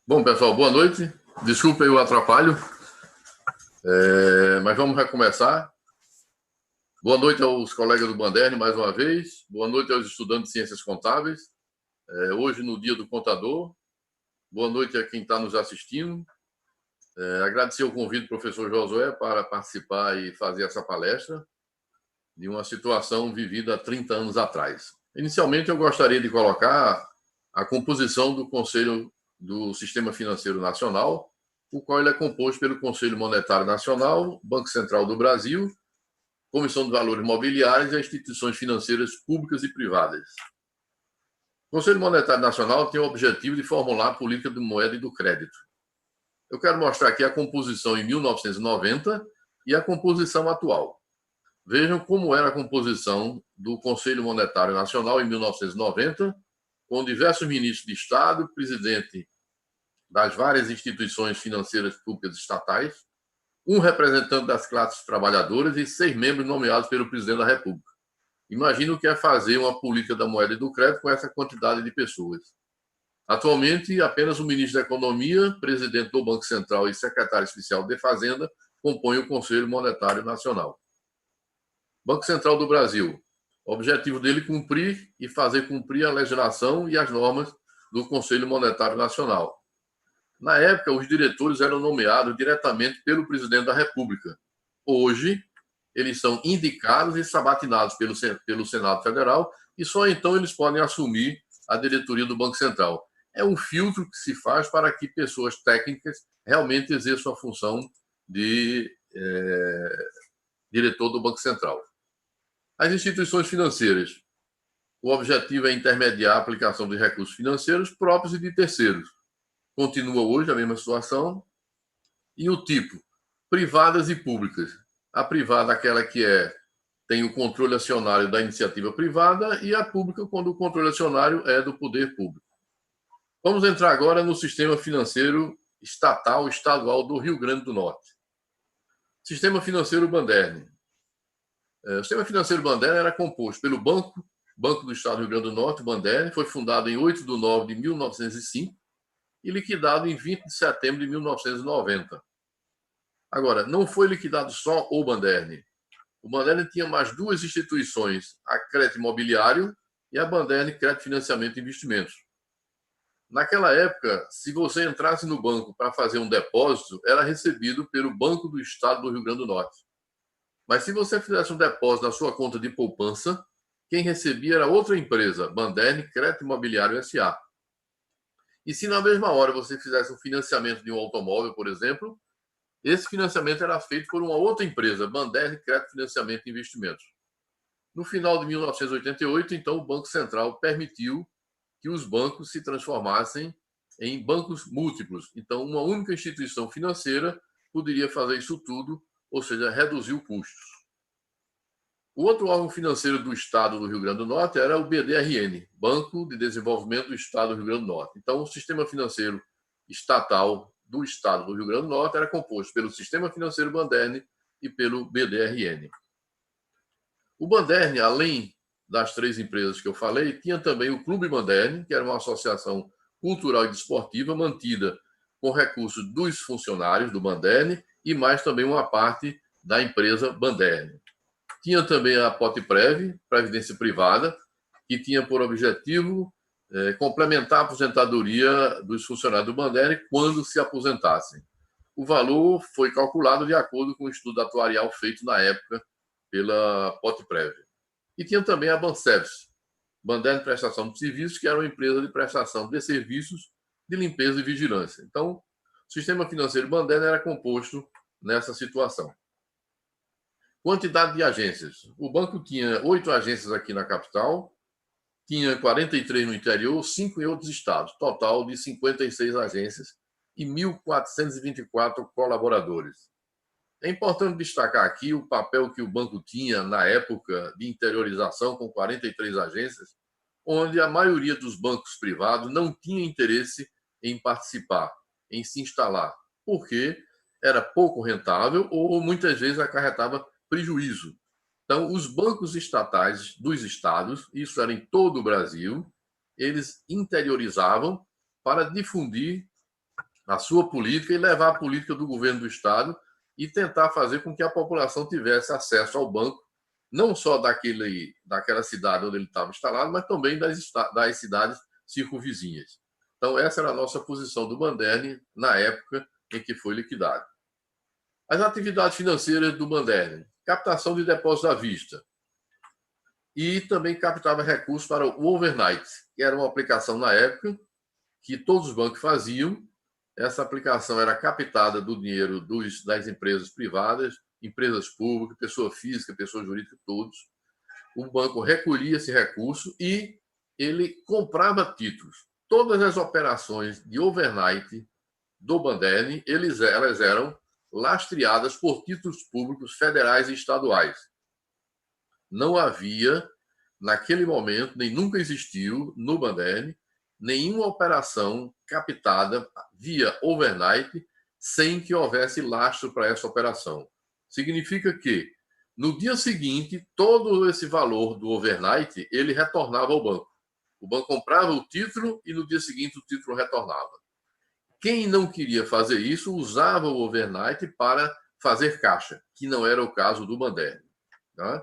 Bom, pessoal, boa noite. Desculpem o atrapalho, mas vamos recomeçar. Boa noite aos colegas do Banderni, mais uma vez. Boa noite aos estudantes de Ciências Contábeis. Hoje, no Dia do Contador. Boa noite a quem está nos assistindo. Agradecer o convite do professor Josué para participar e fazer essa palestra de uma situação vivida há 30 anos atrás. Inicialmente, eu gostaria de colocar a composição do Conselho do Sistema Financeiro Nacional, o qual ele é composto pelo Conselho Monetário Nacional, Banco Central do Brasil, Comissão de Valores Mobiliários e instituições financeiras públicas e privadas. O Conselho Monetário Nacional tem o objetivo de formular a política de moeda e do crédito. Eu quero mostrar aqui a composição em 1990 e a composição atual. Vejam como era a composição do Conselho Monetário Nacional em 1990, com diversos ministros de Estado, presidente das várias instituições financeiras públicas estatais, um representante das classes trabalhadoras e 6 membros nomeados pelo presidente da República. Imagina o que é fazer uma política da moeda e do crédito com essa quantidade de pessoas. Atualmente, apenas o ministro da Economia, presidente do Banco Central e secretário especial de Fazenda compõem o Conselho Monetário Nacional. Banco Central do Brasil. O objetivo dele é cumprir e fazer cumprir a legislação e as normas do Conselho Monetário Nacional. Na época, os diretores eram nomeados diretamente pelo presidente da República. Hoje, eles são indicados e sabatinados pelo Senado Federal e só então eles podem assumir a diretoria do Banco Central. É um filtro que se faz para que pessoas técnicas realmente exerçam a função de diretor do Banco Central. As instituições financeiras. O objetivo é intermediar a aplicação de recursos financeiros próprios e de terceiros. Continua hoje a mesma situação. E o tipo? Privadas e públicas. A privada, aquela que tem o controle acionário da iniciativa privada, e a pública, quando o controle acionário é do poder público. Vamos entrar agora no sistema financeiro estatal, estadual do Rio Grande do Norte. Sistema financeiro Banderni. O sistema financeiro Banderni era composto pelo Banco do Estado do Rio Grande do Norte, Banderni, foi fundado em 8 de nove de 1905 e liquidado em 20 de setembro de 1990. Agora, não foi liquidado só o Banderni. O Banderni tinha mais duas instituições, a Crédito Imobiliário e a Banderni Crédito Financiamento e Investimentos. Naquela época, se você entrasse no banco para fazer um depósito, era recebido pelo Banco do Estado do Rio Grande do Norte. Mas se você fizesse um depósito na sua conta de poupança, quem recebia era outra empresa, Banderni Crédito Imobiliário S.A. E se na mesma hora você fizesse um financiamento de um automóvel, por exemplo, esse financiamento era feito por uma outra empresa, Banderni Crédito Financiamento e Investimentos. No final de 1988, então, o Banco Central permitiu que os bancos se transformassem em bancos múltiplos. Então, uma única instituição financeira poderia fazer isso tudo, ou seja, reduzir custos. O outro órgão financeiro do Estado do Rio Grande do Norte era o BDRN, Banco de Desenvolvimento do Estado do Rio Grande do Norte. Então, o sistema financeiro estatal do Estado do Rio Grande do Norte era composto pelo Sistema Financeiro Banderni e pelo BDRN. O Banderni, além das 3 empresas que eu falei, tinha também o Clube Banderni, que era uma associação cultural e desportiva mantida com recursos dos funcionários do Banderni e mais também uma parte da empresa Banderni. Tinha também a Potprev, Previdência Privada, que tinha por objetivo complementar a aposentadoria dos funcionários do Banderni quando se aposentassem. O valor foi calculado de acordo com o estudo atuarial feito na época pela Potprev. E tinha também a Banservice, Banderni Prestação de Serviços, que era uma empresa de prestação de serviços de limpeza e vigilância. Então, o sistema financeiro Banderni era composto nessa situação. Quantidade de agências. O banco tinha 8 agências aqui na capital, tinha 43 no interior, 5 em outros estados, total de 56 agências e 1.424 colaboradores. É importante destacar aqui o papel que o banco tinha na época de interiorização com 43 agências, onde a maioria dos bancos privados não tinha interesse em participar, em se instalar, porque era pouco rentável ou muitas vezes acarretava prejuízo. Então, os bancos estatais dos estados, isso era em todo o Brasil, eles interiorizavam para difundir a sua política e levar a política do governo do Estado e tentar fazer com que a população tivesse acesso ao banco, não só daquela cidade onde ele estava instalado, mas também das cidades circunvizinhas. Então, essa era a nossa posição do Banderni na época em que foi liquidado. As atividades financeiras do Banderni: captação de depósitos à vista, e também captava recursos para o overnight, que era uma aplicação na época que todos os bancos faziam. Essa aplicação era captada do dinheiro das empresas privadas, empresas públicas, pessoa física, pessoa jurídica, todos. O banco recolhia esse recurso e ele comprava títulos. Todas as operações de overnight do Banderni, elas eram lastreadas por títulos públicos federais e estaduais. Não havia, naquele momento, nem nunca existiu no Banderni, nenhuma operação captada via overnight sem que houvesse lastro para essa operação. Significa que, no dia seguinte, todo esse valor do overnight, ele retornava ao banco. O banco comprava o título e no dia seguinte o título retornava. Quem não queria fazer isso usava o overnight para fazer caixa, que não era o caso do Banderni. Tá?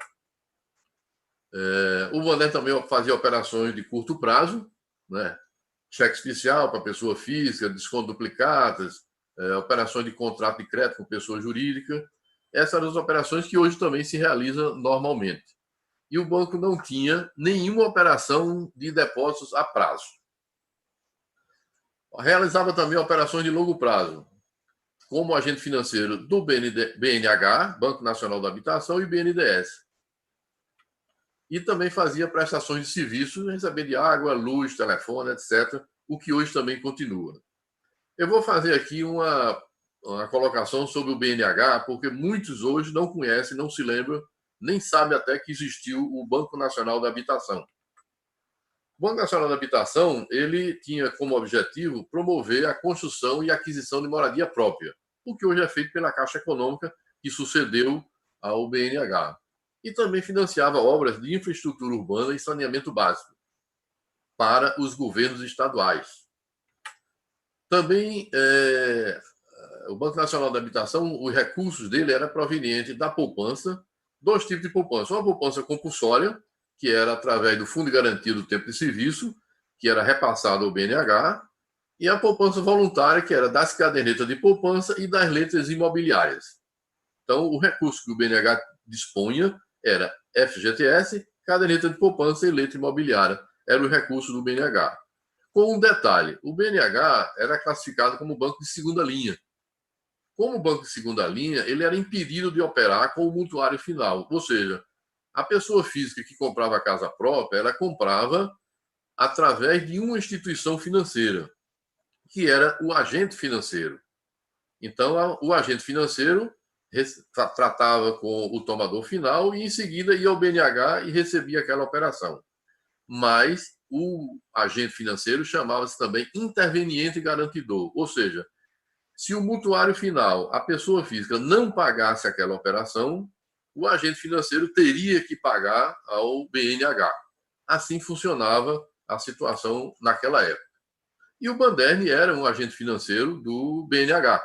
O Banderni também fazia operações de curto prazo, né? Cheque especial para pessoa física, desconto duplicadas, operações de contrato de crédito com pessoa jurídica. Essas eram as operações que hoje também se realizam normalmente. E o banco não tinha nenhuma operação de depósitos a prazo. Realizava também operações de longo prazo, como agente financeiro do BNH, Banco Nacional da Habitação, e BNDES. E também fazia prestações de serviços, recebendo de água, luz, telefone, etc., o que hoje também continua. Eu vou fazer aqui uma colocação sobre o BNH, porque muitos hoje não conhecem, não se lembram, nem sabem até que existiu o Banco Nacional da Habitação. O Banco Nacional da Habitação, ele tinha como objetivo promover a construção e aquisição de moradia própria, o que hoje é feito pela Caixa Econômica, que sucedeu ao BNH. E também financiava obras de infraestrutura urbana e saneamento básico para os governos estaduais. Também, o Banco Nacional da Habitação, os recursos dele eram provenientes da poupança, dois tipos de poupança. Uma poupança compulsória, que era através do Fundo de Garantia do Tempo de Serviço, que era repassado ao BNH, e a poupança voluntária, que era das cadernetas de poupança e das letras imobiliárias. Então, o recurso que o BNH dispunha era FGTS, caderneta de poupança e letra imobiliária. Era o recurso do BNH. Com um detalhe, o BNH era classificado como banco de segunda linha. Como banco de segunda linha, ele era impedido de operar com o mutuário final, ou seja, a pessoa física que comprava a casa própria, ela comprava através de uma instituição financeira, que era o agente financeiro. Então, o agente financeiro tratava com o tomador final e, em seguida, ia ao BNH e recebia aquela operação. Mas o agente financeiro chamava-se também interveniente garantidor, ou seja, se o mutuário final, a pessoa física, não pagasse aquela operação, o agente financeiro teria que pagar ao BNH. Assim funcionava a situação naquela época. E o Banderni era um agente financeiro do BNH.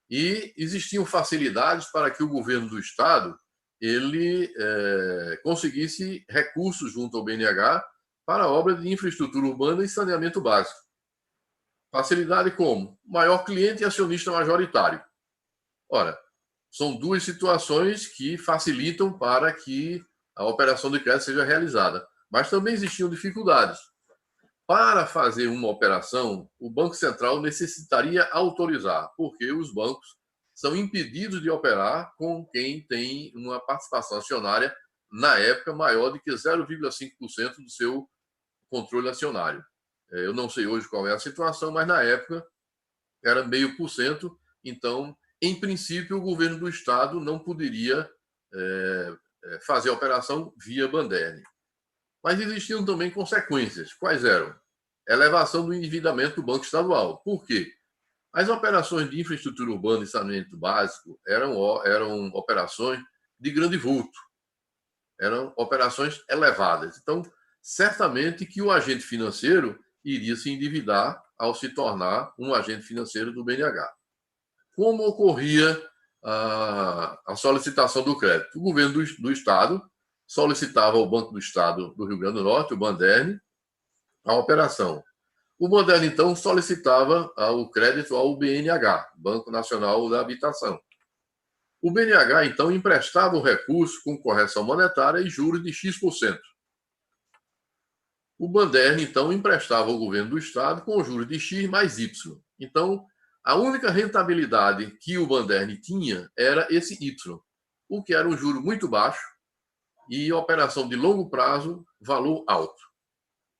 E existiam facilidades para que o governo do Estado ele conseguisse recursos junto ao BNH para obras de infraestrutura urbana e saneamento básico. Facilidade como? Maior cliente e acionista majoritário. Ora, são duas situações que facilitam para que a operação de crédito seja realizada. Mas também existiam dificuldades. Para fazer uma operação, o Banco Central necessitaria autorizar, porque os bancos são impedidos de operar com quem tem uma participação acionária, na época, maior do que 0,5% do seu controle acionário. Eu não sei hoje qual é a situação, mas na época era 0,5%. Então, em princípio, o governo do Estado não poderia fazer a operação via Banderni. Mas existiam também consequências. Quais eram? Elevação do endividamento do Banco Estadual. Por quê? As operações de infraestrutura urbana e saneamento básico eram operações de grande vulto. Eram operações elevadas. Então, certamente que o agente financeiro iria se endividar ao se tornar um agente financeiro do BNH. Como ocorria a solicitação do crédito? O governo do Estado solicitava ao Banco do Estado do Rio Grande do Norte, o Banderni, a operação. O Banderni, então, solicitava o crédito ao BNH, Banco Nacional da Habitação. O BNH, então, emprestava o recurso com correção monetária e juros de X%. O Banderni, então, emprestava ao governo do Estado com juros de X mais Y. Então, a única rentabilidade que o Banderni tinha era esse Y, o que era um juro muito baixo e operação de longo prazo, valor alto.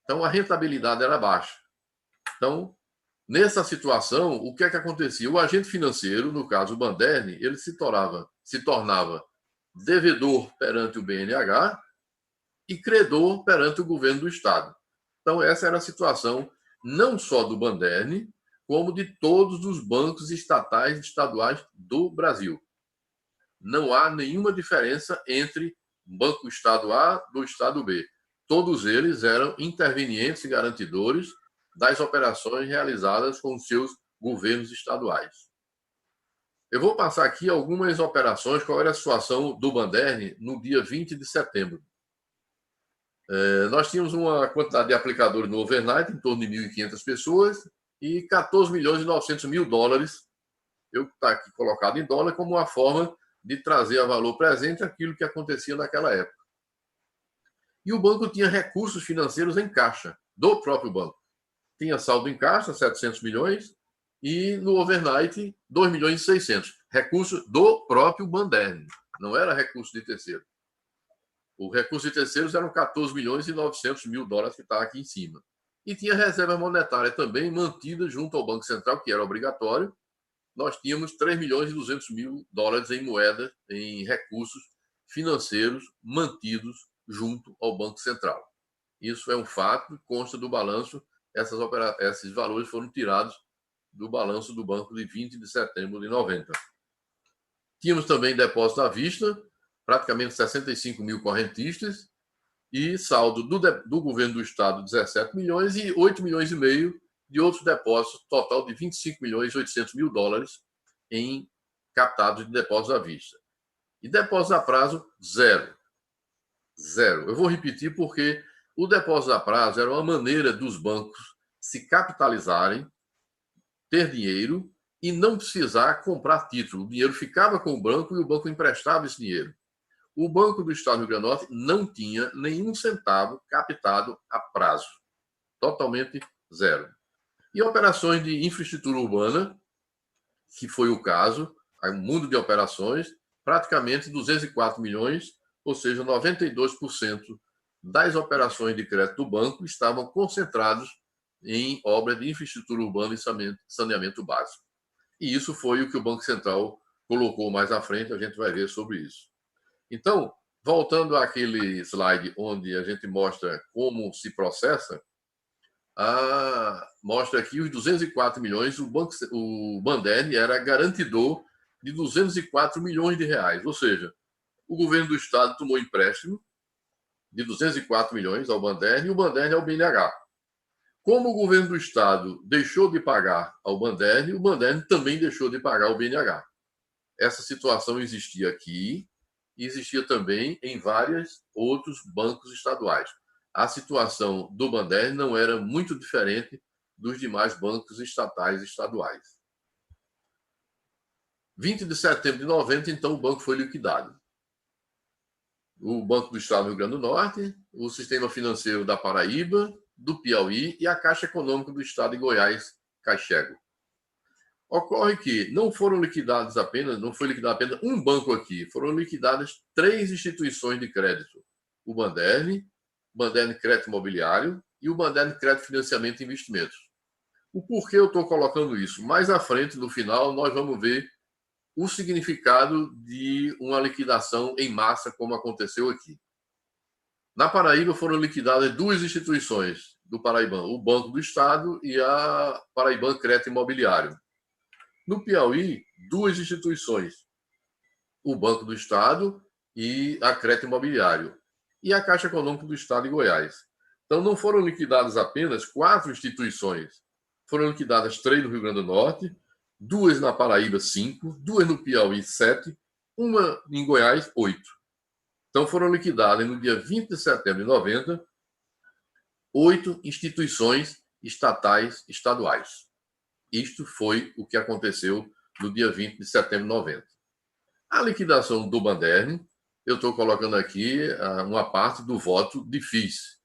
Então, a rentabilidade era baixa. Então, nessa situação, o que é que acontecia? O agente financeiro, no caso o Banderni, ele se tornava devedor perante o BNH e credor perante o governo do Estado. Então, essa era a situação não só do Banderni, como de todos os bancos estatais e estaduais do Brasil. Não há nenhuma diferença entre o Banco do Estado A do Estado B. Todos eles eram intervenientes e garantidores das operações realizadas com seus governos estaduais. Eu vou passar aqui algumas operações, qual era a situação do Banderni no dia 20 de setembro. Nós tínhamos uma quantidade de aplicadores no overnight, em torno de 1.500 pessoas, e 14 milhões e 900 mil dólares, eu está aqui colocado em dólar, como uma forma de trazer a valor presente aquilo que acontecia naquela época. E o banco tinha recursos financeiros em caixa, do próprio banco. Tinha saldo em caixa, 700 milhões, e no overnight, 2 milhões e 600. Recurso do próprio Banderni, não era recurso de terceiro. O recurso de terceiros eram 14 milhões e 900 mil dólares que está aqui em cima. E tinha reserva monetária também mantida junto ao Banco Central, que era obrigatório. Nós tínhamos 3 milhões e 200 mil dólares em moeda, em recursos financeiros mantidos junto ao Banco Central. Isso é um fato, consta do balanço. Esses valores foram tirados do balanço do banco de 20 de setembro de 90. Tínhamos também depósito à vista, praticamente 65 mil correntistas, e saldo do governo do Estado, 17 milhões, e 8 milhões e meio de outros depósitos, total de 25 milhões e 800 mil dólares em captados de depósitos à vista. E depósitos a prazo, zero. Zero. Eu vou repetir porque o depósito a prazo era uma maneira dos bancos se capitalizarem, ter dinheiro e não precisar comprar título. O dinheiro ficava com o banco e o banco emprestava esse dinheiro. O Banco do Estado do Rio Grande do Norte não tinha nenhum centavo captado a prazo. Totalmente zero. E operações de infraestrutura urbana, que foi o caso, um mundo de operações, praticamente 204 milhões, ou seja, 92% das operações de crédito do banco estavam concentrados em obras de infraestrutura urbana e saneamento básico. E isso foi o que o Banco Central colocou mais à frente, a gente vai ver sobre isso. Então, voltando àquele slide onde a gente mostra como se processa, mostra aqui os 204 milhões, o Banderni era garantidor de 204 milhões de reais, ou seja, o governo do Estado tomou empréstimo de 204 milhões ao Banderni e o Banderni ao BNH. Como o governo do Estado deixou de pagar ao Banderni, o Banderni também deixou de pagar ao BNH. Essa situação existia aqui e existia também em vários outros bancos estaduais. A situação do Banderni não era muito diferente dos demais bancos estatais e estaduais. 20 de setembro de 90, então, o banco foi liquidado. O Banco do Estado do Rio Grande do Norte, o Sistema Financeiro da Paraíba, do Piauí e a Caixa Econômica do Estado de Goiás, Caixego. Ocorre que não foram liquidados apenas, não foi liquidado apenas um banco aqui, foram liquidadas 3 instituições de crédito. O Banderni Crédito Imobiliário e o Banderni Crédito Financiamento e Investimentos. O porquê eu estou colocando isso? Mais à frente, no final, nós vamos ver o significado de uma liquidação em massa, como aconteceu aqui. Na Paraíba foram liquidadas 2 instituições do Paraibano, o Banco do Estado e a Paraibano Crédito Imobiliário. No Piauí, 2 instituições, o Banco do Estado e a Crédito Imobiliário, e a Caixa Econômica do Estado de Goiás. Então, não foram liquidadas apenas 4 instituições, foram liquidadas 3 no Rio Grande do Norte, 2 na Paraíba, 5, 2 no Piauí, 7, uma em Goiás, 8. Então foram liquidadas no dia 20 de setembro de 90, 8 instituições estatais estaduais. Isto foi o que aconteceu no dia 20 de setembro de 90. A liquidação do Banderni, eu estou colocando aqui uma parte do voto de FIS.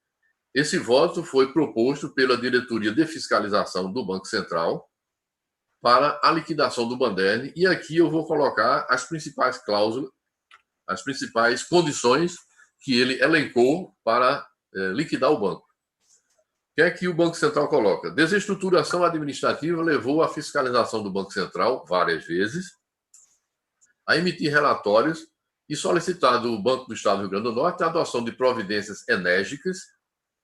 Esse voto foi proposto pela Diretoria de Fiscalização do Banco Central para a liquidação do Banderni, e aqui eu vou colocar as principais cláusulas, as principais condições que ele elencou para liquidar o banco. O que é que o Banco Central coloca? Desestruturação administrativa levou a fiscalização do Banco Central várias vezes a emitir relatórios e solicitar do Banco do Estado do Rio Grande do Norte a adoção de providências enérgicas,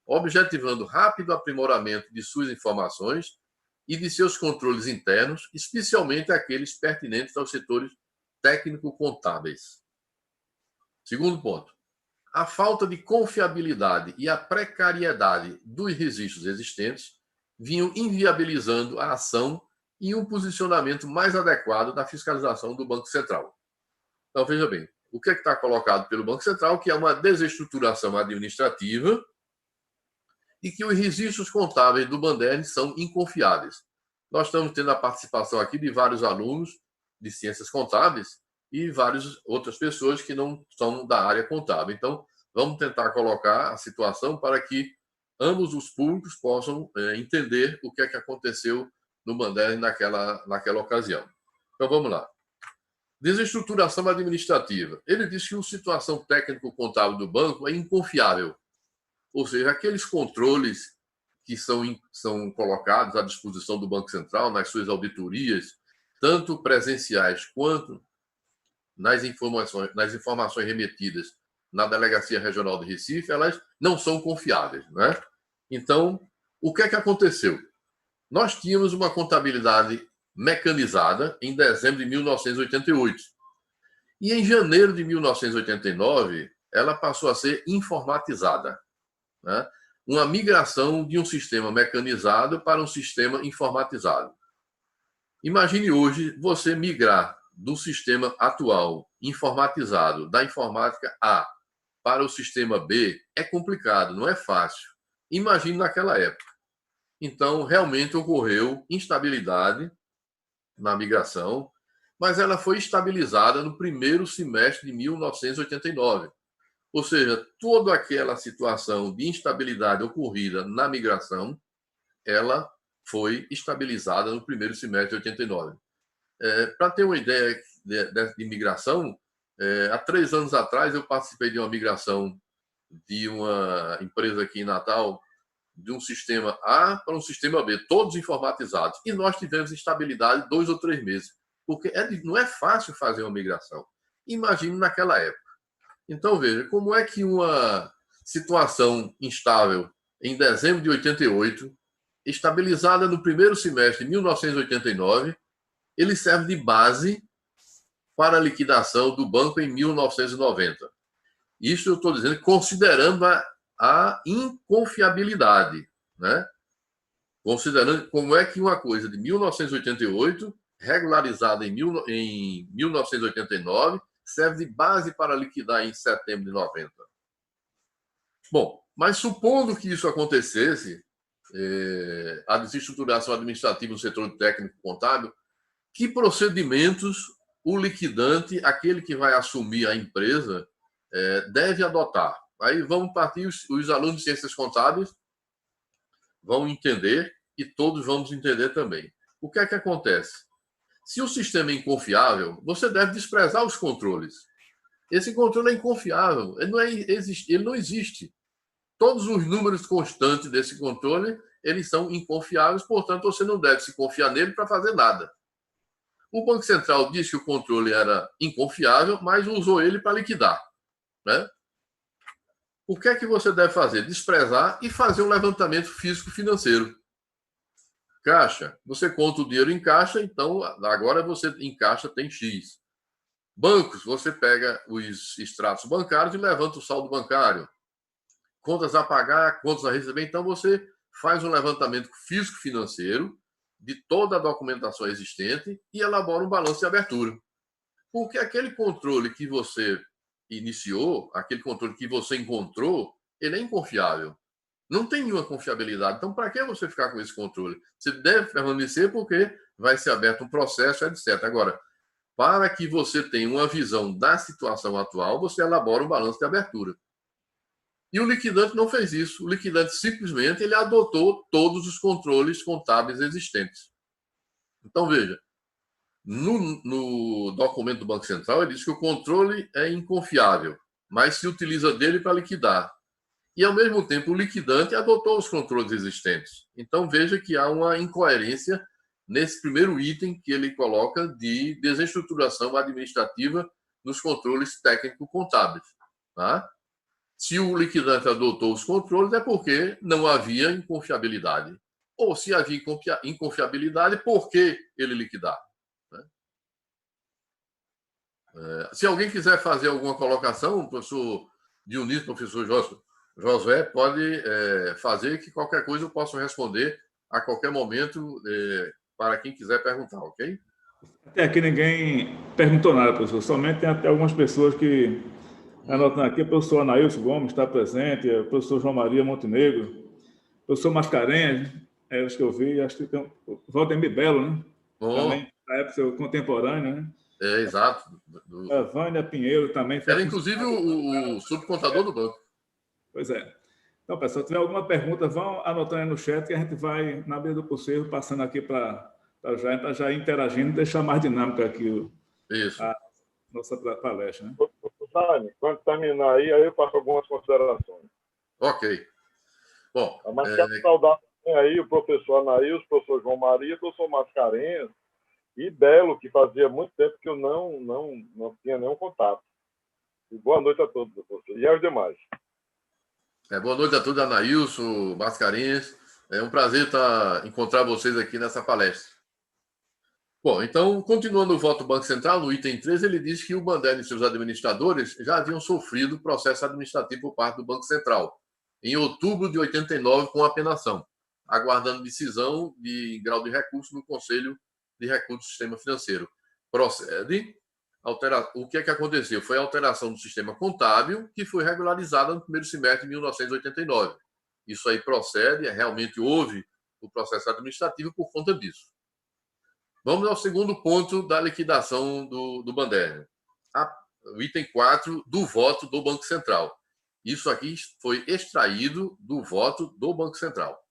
objetivando rápido aprimoramento de suas informações e de seus controles internos, especialmente aqueles pertinentes aos setores técnico-contábeis. Segundo ponto, a falta de confiabilidade e a precariedade dos registros existentes vinham inviabilizando a ação e um posicionamento mais adequado da fiscalização do Banco Central. Então, veja bem, o que está colocado pelo Banco Central, que é uma desestruturação administrativa e que os registros contábeis do Banderni são inconfiáveis. Nós estamos tendo a participação aqui de vários alunos de ciências contábeis e várias outras pessoas que não são da área contábil. Então, vamos tentar colocar a situação para que ambos os públicos possam entender o que é que aconteceu no Banderni naquela ocasião. Então, vamos lá. Desestruturação administrativa. Ele diz que a situação técnico-contábil do banco é inconfiável. Ou seja, aqueles controles que são colocados à disposição do Banco Central nas suas auditorias, tanto presenciais quanto nas informações remetidas na Delegacia Regional de Recife, elas não são confiáveis, né? Então, o que é que aconteceu? Nós tínhamos uma contabilidade mecanizada em dezembro de 1988. E em janeiro de 1989, ela passou a ser informatizada, né? Uma migração de um sistema mecanizado para um sistema informatizado. Imagine hoje você migrar do sistema atual informatizado da informática A para o sistema B. É complicado, não é fácil. Imagine naquela época. Então, realmente ocorreu instabilidade na migração, mas ela foi estabilizada no primeiro semestre de 1989. Ou seja, toda aquela situação de instabilidade ocorrida na migração, ela foi estabilizada no primeiro semestre de 89. Para ter uma ideia de migração, há 3 anos atrás eu participei de uma migração de uma empresa aqui em Natal, de um sistema A para um sistema B, todos informatizados. E nós tivemos estabilidade 2 ou 3 meses, porque não é fácil fazer uma migração. Imagine naquela época. Então, veja, como é que uma situação instável em dezembro de 88, estabilizada no primeiro semestre de 1989, ele serve de base para a liquidação do banco em 1990. Isso eu estou dizendo considerando a inconfiabilidade, né? Considerando como é que uma coisa de 1988, regularizada em 1989, serve de base para liquidar em setembro de 90. Bom, mas supondo que isso acontecesse, a desestruturação administrativa no setor técnico contábil, que procedimentos o liquidante, aquele que vai assumir a empresa, deve adotar? Aí vamos partir, os alunos de ciências contábeis vão entender e todos vamos entender também. O que é que acontece? Se o sistema é inconfiável, você deve desprezar os controles. Esse controle é inconfiável, ele não existe. Todos os números constantes desse controle, eles são inconfiáveis, portanto, você não deve se confiar nele para fazer nada. O Banco Central disse que o controle era inconfiável, mas usou ele para liquidar, né? O que é que você deve fazer? Desprezar e fazer um levantamento físico-financeiro. Caixa, você conta o dinheiro em caixa, então agora você em caixa tem X. Bancos, você pega os extratos bancários e levanta o saldo bancário. Contas a pagar, contas a receber, então você faz um levantamento físico-financeiro de toda a documentação existente e elabora um balanço de abertura. Porque aquele controle que você iniciou, aquele controle que você encontrou, ele é inconfiável. Não tem nenhuma confiabilidade. Então, para que você ficar com esse controle? Você deve permanecer porque vai ser aberto um processo, etc. Agora, para que você tenha uma visão da situação atual, você elabora um balanço de abertura. E o liquidante não fez isso. O liquidante simplesmente ele adotou todos os controles contábeis existentes. Então, veja, no documento do Banco Central, ele diz que o controle é inconfiável, mas se utiliza dele para liquidar. E, ao mesmo tempo, o liquidante adotou os controles existentes. Então, veja que há uma incoerência nesse primeiro item que ele coloca de desestruturação administrativa dos controles técnico-contábeis. Tá? Se o liquidante adotou os controles, é porque não havia inconfiabilidade. Ou se havia inconfiabilidade, por que ele liquidar? Se alguém quiser fazer alguma colocação, o professor Dionísio, professor Josué, pode fazer, que qualquer coisa eu posso responder a qualquer momento para quem quiser perguntar, ok? Até aqui ninguém perguntou nada, professor. Somente tem até algumas pessoas que anotando aqui. O professor Anailson Gomes está presente, o professor João Maria Montenegro, o professor Mascarenhas, acho que eu vi, acho que tem o Valdemir Belo, né? Também, na época contemporânea, né? Exato. A Vânia Pinheiro também foi Era, inclusive, o subcontador do banco. Pois é. Então, pessoal, se tiver alguma pergunta, vão anotando aí no chat que a gente vai, na medida do possível, passando aqui para já ir interagindo e deixar mais dinâmica aqui a nossa palestra. Né? Dani, quando terminar aí eu faço algumas considerações. Ok. Bom, mas quero saudar aí o professor Anaílson, o professor João Maria, o professor Mascarenhas e Belo, que fazia muito tempo que eu não tinha nenhum contato. E boa noite a todos, professor. E aos demais. Boa noite a todos, Anaílson, Mascarenhas. É um prazer encontrar vocês aqui nessa palestra. Bom, então, continuando o voto do Banco Central, no item 3, ele diz que o Bandelli e seus administradores já haviam sofrido processo administrativo por parte do Banco Central, em outubro de 89, com apenação, aguardando decisão de grau de recurso no Conselho de Recursos do Sistema Financeiro. Procede. O que é que aconteceu? Foi a alteração do sistema contábil, que foi regularizada no primeiro semestre de 1989. Isso aí procede, realmente houve o processo administrativo por conta disso. Vamos ao segundo ponto da liquidação do Bandelli. O item 4 do voto do Banco Central. Isso aqui foi extraído do voto do Banco Central.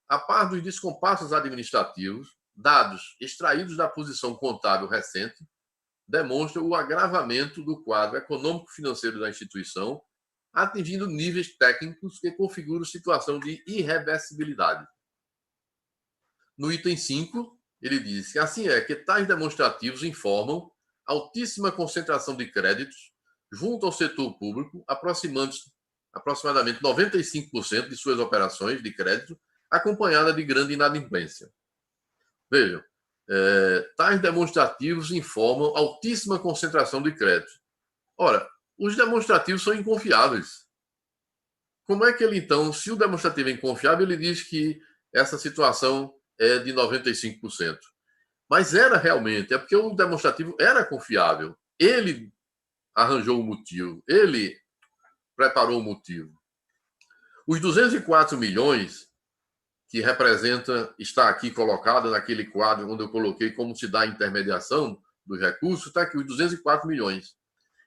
A par dos descompassos administrativos, dados extraídos da posição contábil recente demonstram o agravamento do quadro econômico-financeiro da instituição, atingindo níveis técnicos que configuram situação de irreversibilidade. No item 5, ele diz que assim é que tais demonstrativos informam altíssima concentração de créditos junto ao setor público, aproximadamente 95% de suas operações de crédito, acompanhada de grande inadimplência. Vejam, tais demonstrativos informam altíssima concentração de crédito. Ora, os demonstrativos são inconfiáveis. Como é que ele, então, se o demonstrativo é inconfiável, ele diz que essa situação é de 95%. Mas era realmente, é porque o demonstrativo era confiável. Ele arranjou o motivo, ele preparou o motivo. Os 204 milhões que representa, está aqui colocado naquele quadro onde eu coloquei como se dá a intermediação dos recursos, está aqui os 204 milhões.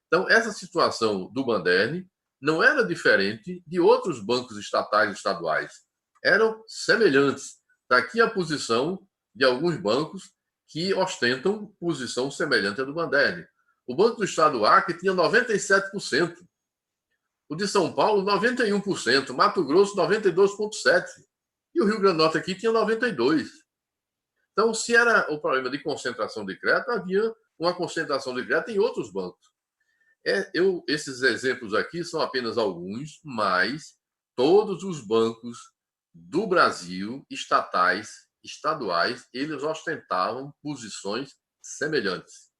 Então, essa situação do Banderni não era diferente de outros bancos estatais e estaduais. Eram semelhantes. Está aqui a posição de alguns bancos que ostentam posição semelhante à do Banderni. O Banco do Estado do Acre tinha 97%. O de São Paulo, 91%. Mato Grosso, 92,7%. E o Rio Grande do Norte aqui tinha 92%. Então, se era o problema de concentração de crédito, havia uma concentração de crédito em outros bancos. Esses exemplos aqui são apenas alguns, mas todos os bancos do Brasil, estatais, estaduais, eles ostentavam posições semelhantes.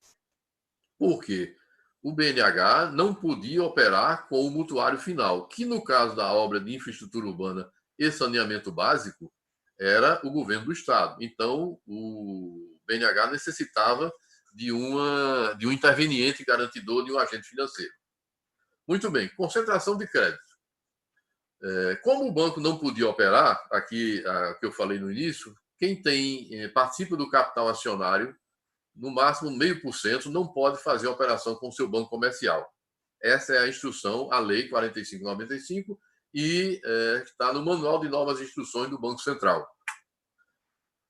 Por quê? O BNH não podia operar com o mutuário final, que no caso da obra de infraestrutura urbana e saneamento básico, era o governo do Estado. Então, o BNH necessitava de um interveniente garantidor, de um agente financeiro. Muito bem, concentração de crédito. Como o banco não podia operar, aqui que eu falei no início, quem participa do capital acionário, no máximo 0,5%, não pode fazer operação com o seu banco comercial. Essa é a instrução, a Lei 4595, e está no Manual de Novas Instruções do Banco Central.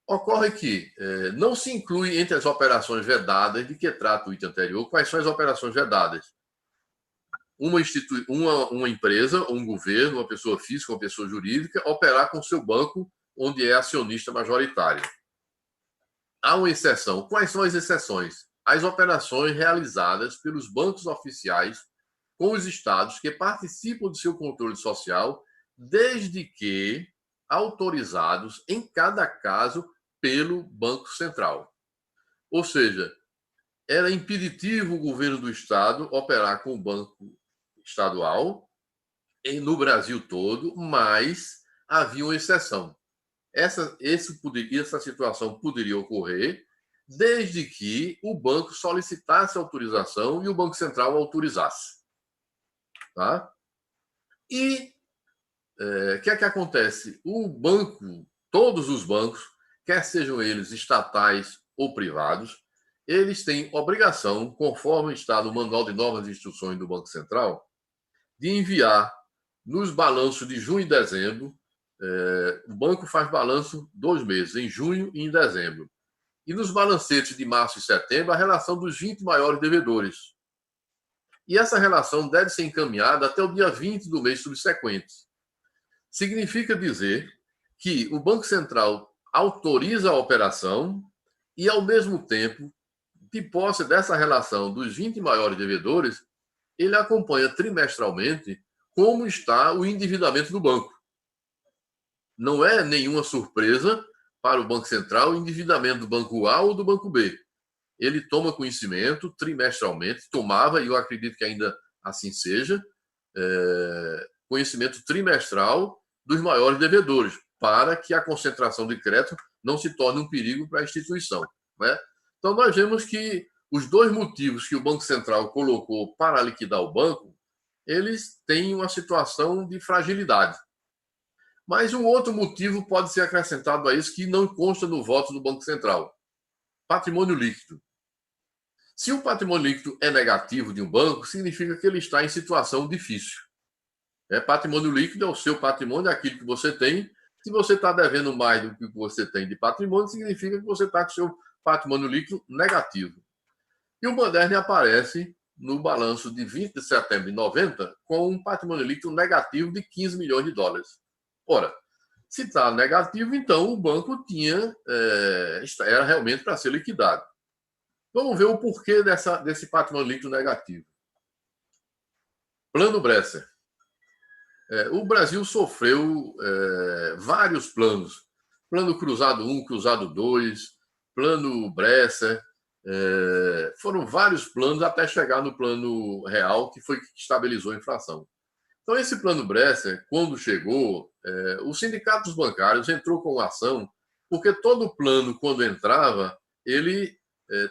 Ocorre que não se inclui entre as operações vedadas de que trata o item anterior. Quais são as operações vedadas? Uma empresa, um governo, uma pessoa física, uma pessoa jurídica, operar com seu banco onde é acionista majoritário. Há uma exceção. Quais são as exceções? As operações realizadas pelos bancos oficiais com os estados que participam do seu controle social, desde que autorizados, em cada caso, pelo Banco Central. Ou seja, era impeditivo o governo do estado operar com o banco estadual no Brasil todo, mas havia uma exceção. Essa situação poderia ocorrer desde que o banco solicitasse autorização e o Banco Central autorizasse. Tá? E o que é que acontece? O banco, todos os bancos, quer sejam eles estatais ou privados, eles têm obrigação, conforme está no Manual de Novas Instruções do Banco Central, de enviar nos balanços de junho e dezembro. O banco faz balanço 2 meses, em junho e em dezembro. E nos balancetes de março e setembro, a relação dos 20 maiores devedores. E essa relação deve ser encaminhada até o dia 20 do mês subsequente. Significa dizer que o Banco Central autoriza a operação e, ao mesmo tempo, de posse dessa relação dos 20 maiores devedores, ele acompanha trimestralmente como está o endividamento do banco. Não é nenhuma surpresa para o Banco Central o endividamento do Banco A ou do Banco B. Ele toma conhecimento trimestralmente, tomava, e eu acredito que ainda assim seja, conhecimento trimestral dos maiores devedores, para que a concentração de crédito não se torne um perigo para a instituição. Né? Então, nós vemos que os 2 motivos que o Banco Central colocou para liquidar o banco, eles têm uma situação de fragilidade. Mas um outro motivo pode ser acrescentado a isso que não consta no voto do Banco Central. Patrimônio líquido. Se o patrimônio líquido é negativo de um banco, significa que ele está em situação difícil. Patrimônio líquido é o seu patrimônio, é aquilo que você tem. Se você está devendo mais do que você tem de patrimônio, significa que você está com o seu patrimônio líquido negativo. E o Banderni aparece no balanço de 20 de setembro de 90 com um patrimônio líquido negativo de 15 milhões de dólares. Ora, se está negativo, então o banco era realmente para ser liquidado. Vamos ver o porquê desse patrimônio líquido negativo. Plano Bresser. O Brasil sofreu vários planos. Plano Cruzado 1, Cruzado 2, Plano Bresser. Foram vários planos até chegar no Plano Real, que foi que estabilizou a inflação. Então, esse Plano Bresser, quando chegou, o Sindicato dos Bancários entrou com ação, porque todo plano, quando entrava, ele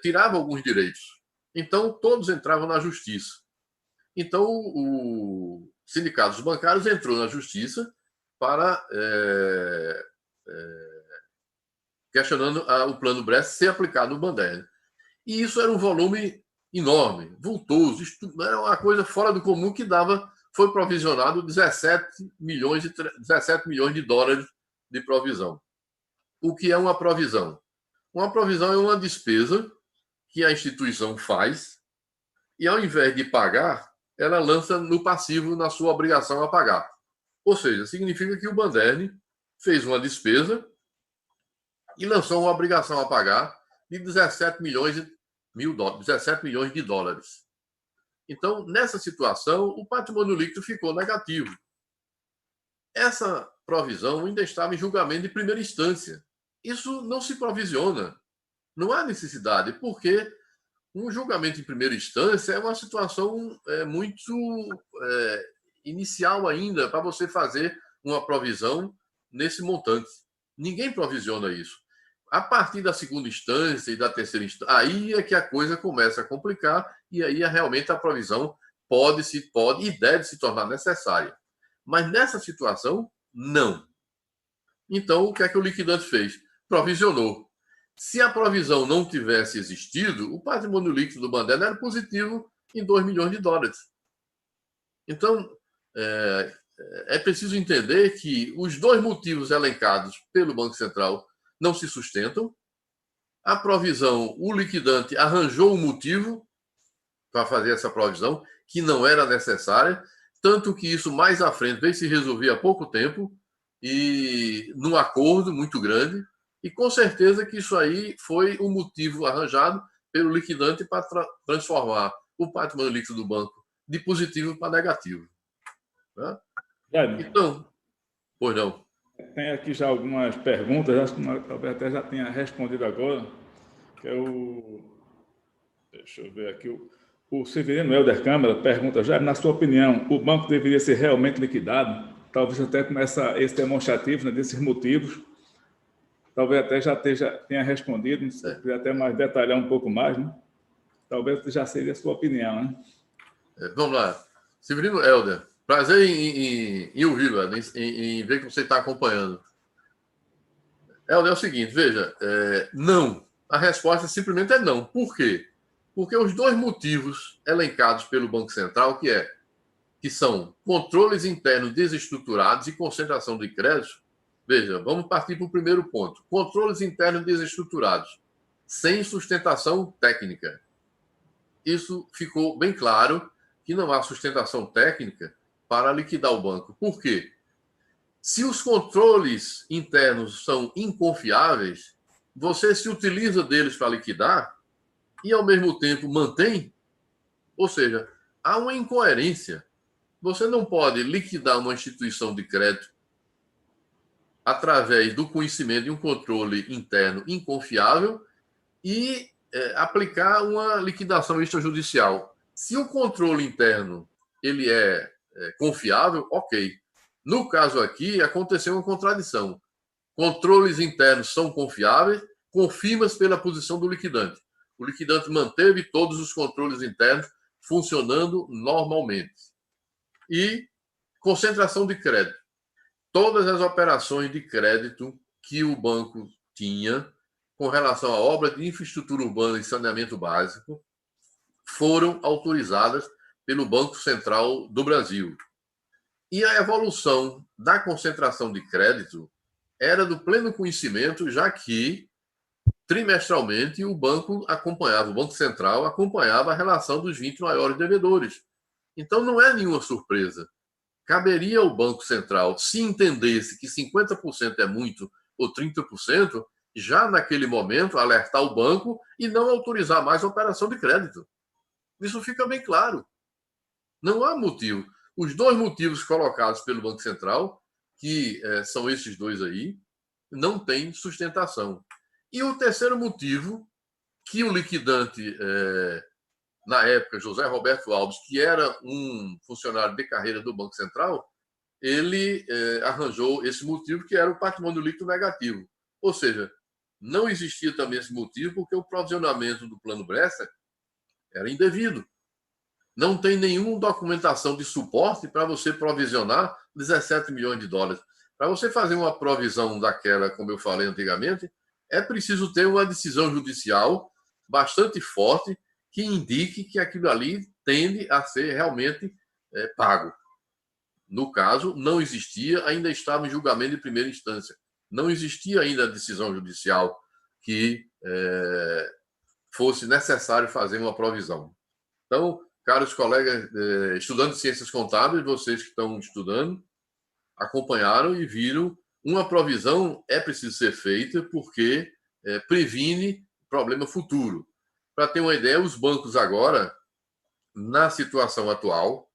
tirava alguns direitos. Então, todos entravam na justiça. Então, o Sindicato dos Bancários entrou na justiça para questionando o Plano Bresser ser aplicado no Banderni. E isso era um volume enorme, vultoso, era uma coisa fora do comum que foi provisionado 17 milhões de dólares de provisão. O que é uma provisão? Uma provisão é uma despesa que a instituição faz e, ao invés de pagar, ela lança no passivo na sua obrigação a pagar. Ou seja, significa que o Banderni fez uma despesa e lançou uma obrigação a pagar de 17 milhões de dólares. Então, nessa situação, o patrimônio líquido ficou negativo. Essa provisão ainda estava em julgamento de primeira instância. Isso não se provisiona. Não há necessidade, porque um julgamento em primeira instância é uma situação muito inicial ainda para você fazer uma provisão nesse montante. Ninguém provisiona isso. A partir da segunda instância e da terceira instância, aí é que a coisa começa a complicar e aí realmente a provisão pode e deve se tornar necessária. Mas nessa situação, não. Então, o que é que o liquidante fez? Provisionou. Se a provisão não tivesse existido, o patrimônio líquido do Bandeira era positivo em 2 milhões de dólares. Então, é preciso entender que os dois motivos elencados pelo Banco Central não se sustentam. A provisão, o liquidante arranjou um motivo para fazer essa provisão, que não era necessária, tanto que isso mais à frente veio se resolver há pouco tempo, e num acordo muito grande, e com certeza que isso aí foi um motivo arranjado pelo liquidante para transformar o patrimônio líquido do banco de positivo para negativo. Né? Então, pois não. Tem aqui já algumas perguntas, acho que talvez até já tenha respondido agora, que é deixa eu ver aqui, o Severino Helder Câmara pergunta, já na sua opinião, o banco deveria ser realmente liquidado? Talvez até com esse demonstrativo, né, desses motivos, talvez até já tenha respondido, se quiser até mais detalhar um pouco mais, né? Talvez já seria a sua opinião, né? Vamos lá. Severino Helder, prazer em ouvir, em ver que você está acompanhando. Helder, é o seguinte, veja, não. A resposta simplesmente é não. Por quê? Porque os dois motivos elencados pelo Banco Central, que são controles internos desestruturados e concentração de crédito, veja, vamos partir para o primeiro ponto. Controles internos desestruturados, sem sustentação técnica. Isso ficou bem claro que não há sustentação técnica para liquidar o banco. Por quê? Se os controles internos são inconfiáveis, você se utiliza deles para liquidar e, ao mesmo tempo, mantém. Ou seja, há uma incoerência. Você não pode liquidar uma instituição de crédito através do conhecimento de um controle interno inconfiável e aplicar uma liquidação extrajudicial. Se o controle interno ele é confiável, ok. No caso aqui, aconteceu uma contradição. Controles internos são confiáveis, confirmas pela posição do liquidante. O liquidante manteve todos os controles internos funcionando normalmente. E concentração de crédito. Todas as operações de crédito que o banco tinha com relação à obra de infraestrutura urbana e saneamento básico foram autorizadas pelo Banco Central do Brasil. E a evolução da concentração de crédito era do pleno conhecimento, já que trimestralmente o Banco Central acompanhava a relação dos 20 maiores devedores. Então não é nenhuma surpresa. Caberia ao Banco Central, se entendesse que 50% é muito ou 30%, já naquele momento alertar o banco e não autorizar mais a operação de crédito. Isso fica bem claro. Não há motivo. Os dois motivos colocados pelo Banco Central, que são esses dois aí, não têm sustentação. E o terceiro motivo, que o liquidante, na época, José Roberto Alves, que era um funcionário de carreira do Banco Central, ele arranjou esse motivo, que era o patrimônio líquido negativo. Ou seja, não existia também esse motivo, porque o provisionamento do Plano Bresser era indevido. Não tem nenhuma documentação de suporte para você provisionar 17 milhões de dólares. Para você fazer uma provisão daquela, como eu falei antigamente, é preciso ter uma decisão judicial bastante forte que indique que aquilo ali tende a ser realmente pago. No caso, não existia, ainda estava em julgamento de primeira instância. Não existia ainda a decisão judicial que fosse necessário fazer uma provisão. Então, caros colegas, estudantes de ciências contábeis, vocês que estão estudando, acompanharam e viram, uma provisão é preciso ser feita porque previne problema futuro. Para ter uma ideia, os bancos agora, na situação atual,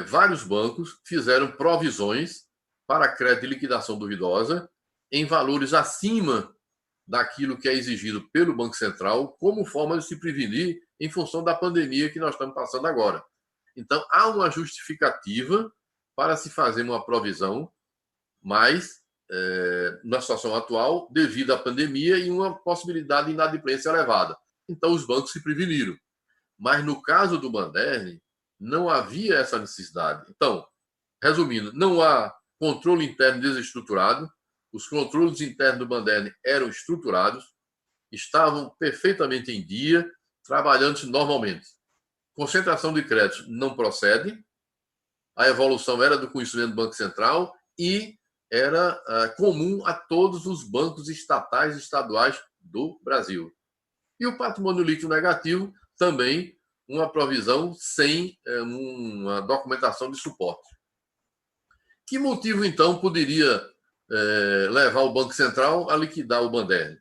vários bancos fizeram provisões para crédito de liquidação duvidosa em valores acima daquilo que é exigido pelo Banco Central como forma de se prevenir em função da pandemia que nós estamos passando agora. Então, há uma justificativa para se fazer uma provisão, mas na situação atual, devido à pandemia e uma possibilidade de inadimplência elevada. Então, os bancos se preveniram. Mas, no caso do Banderli, não havia essa necessidade. Então, resumindo, não há controle interno desestruturado, os controles internos do Banderli eram estruturados, estavam perfeitamente em dia, trabalhando normalmente. Concentração de créditos não procede, a evolução era do conhecimento do Banco Central e era comum a todos os bancos estatais e estaduais do Brasil. E o patrimônio líquido negativo, também uma provisão sem uma documentação de suporte. Que motivo, então, poderia levar o Banco Central a liquidar o Banderli?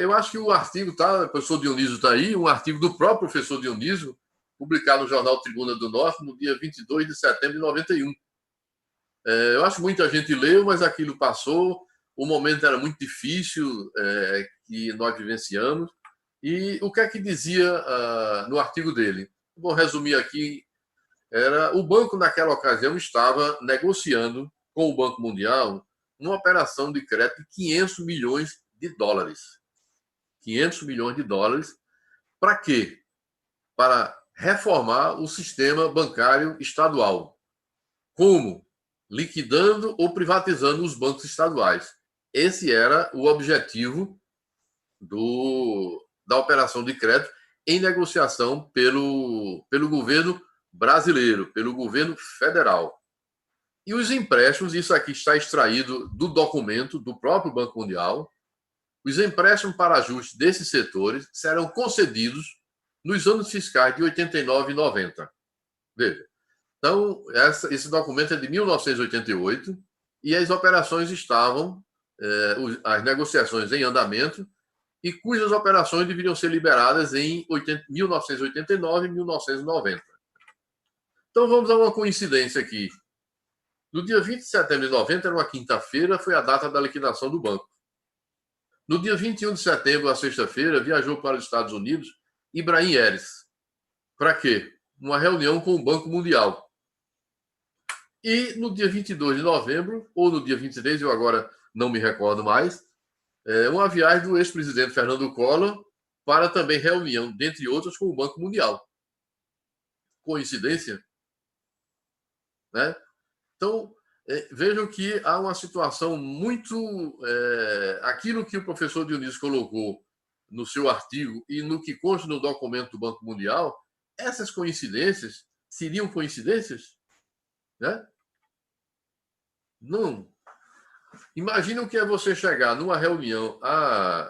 Eu acho que o artigo, o professor Dionísio está aí, um artigo do próprio professor Dionísio, publicado no jornal Tribuna do Norte, no dia 22 de setembro de 91. Eu acho que muita gente leu, mas aquilo passou, o momento era muito difícil que nós vivenciamos. E o que é que dizia no artigo dele? Vou resumir aqui. O banco, naquela ocasião, estava negociando com o Banco Mundial uma operação de crédito de 500 milhões de dólares. 500 milhões de dólares. Para quê? Para reformar o sistema bancário estadual. Como? Liquidando ou privatizando os bancos estaduais. Esse era o objetivo da operação de crédito em negociação pelo governo brasileiro, pelo governo federal. E os empréstimos, isso aqui está extraído do documento do próprio Banco Mundial, os empréstimos para ajuste desses setores serão concedidos nos anos fiscais de 89 e 90. Veja. Então, esse documento é de 1988 e as operações estavam, as negociações em andamento, e cujas operações deveriam ser liberadas em 1989 e 1990. Então, vamos a uma coincidência aqui. No dia 20 de setembro de 90, era uma quinta-feira, foi a data da liquidação do banco. No dia 21 de setembro, a sexta-feira, viajou para os Estados Unidos Ibrahim Eres. Para quê? Uma reunião com o Banco Mundial. E no dia 22 de novembro, ou no dia 23, eu agora não me recordo mais, uma viagem do ex-presidente Fernando Collor para também reunião, dentre outras, com o Banco Mundial. Coincidência? Né? Então, vejam que há uma situação muito... aquilo que o professor Dionísio colocou no seu artigo e no que consta no documento do Banco Mundial, essas coincidências seriam coincidências? Né? Não. Imagina o que é você chegar numa reunião,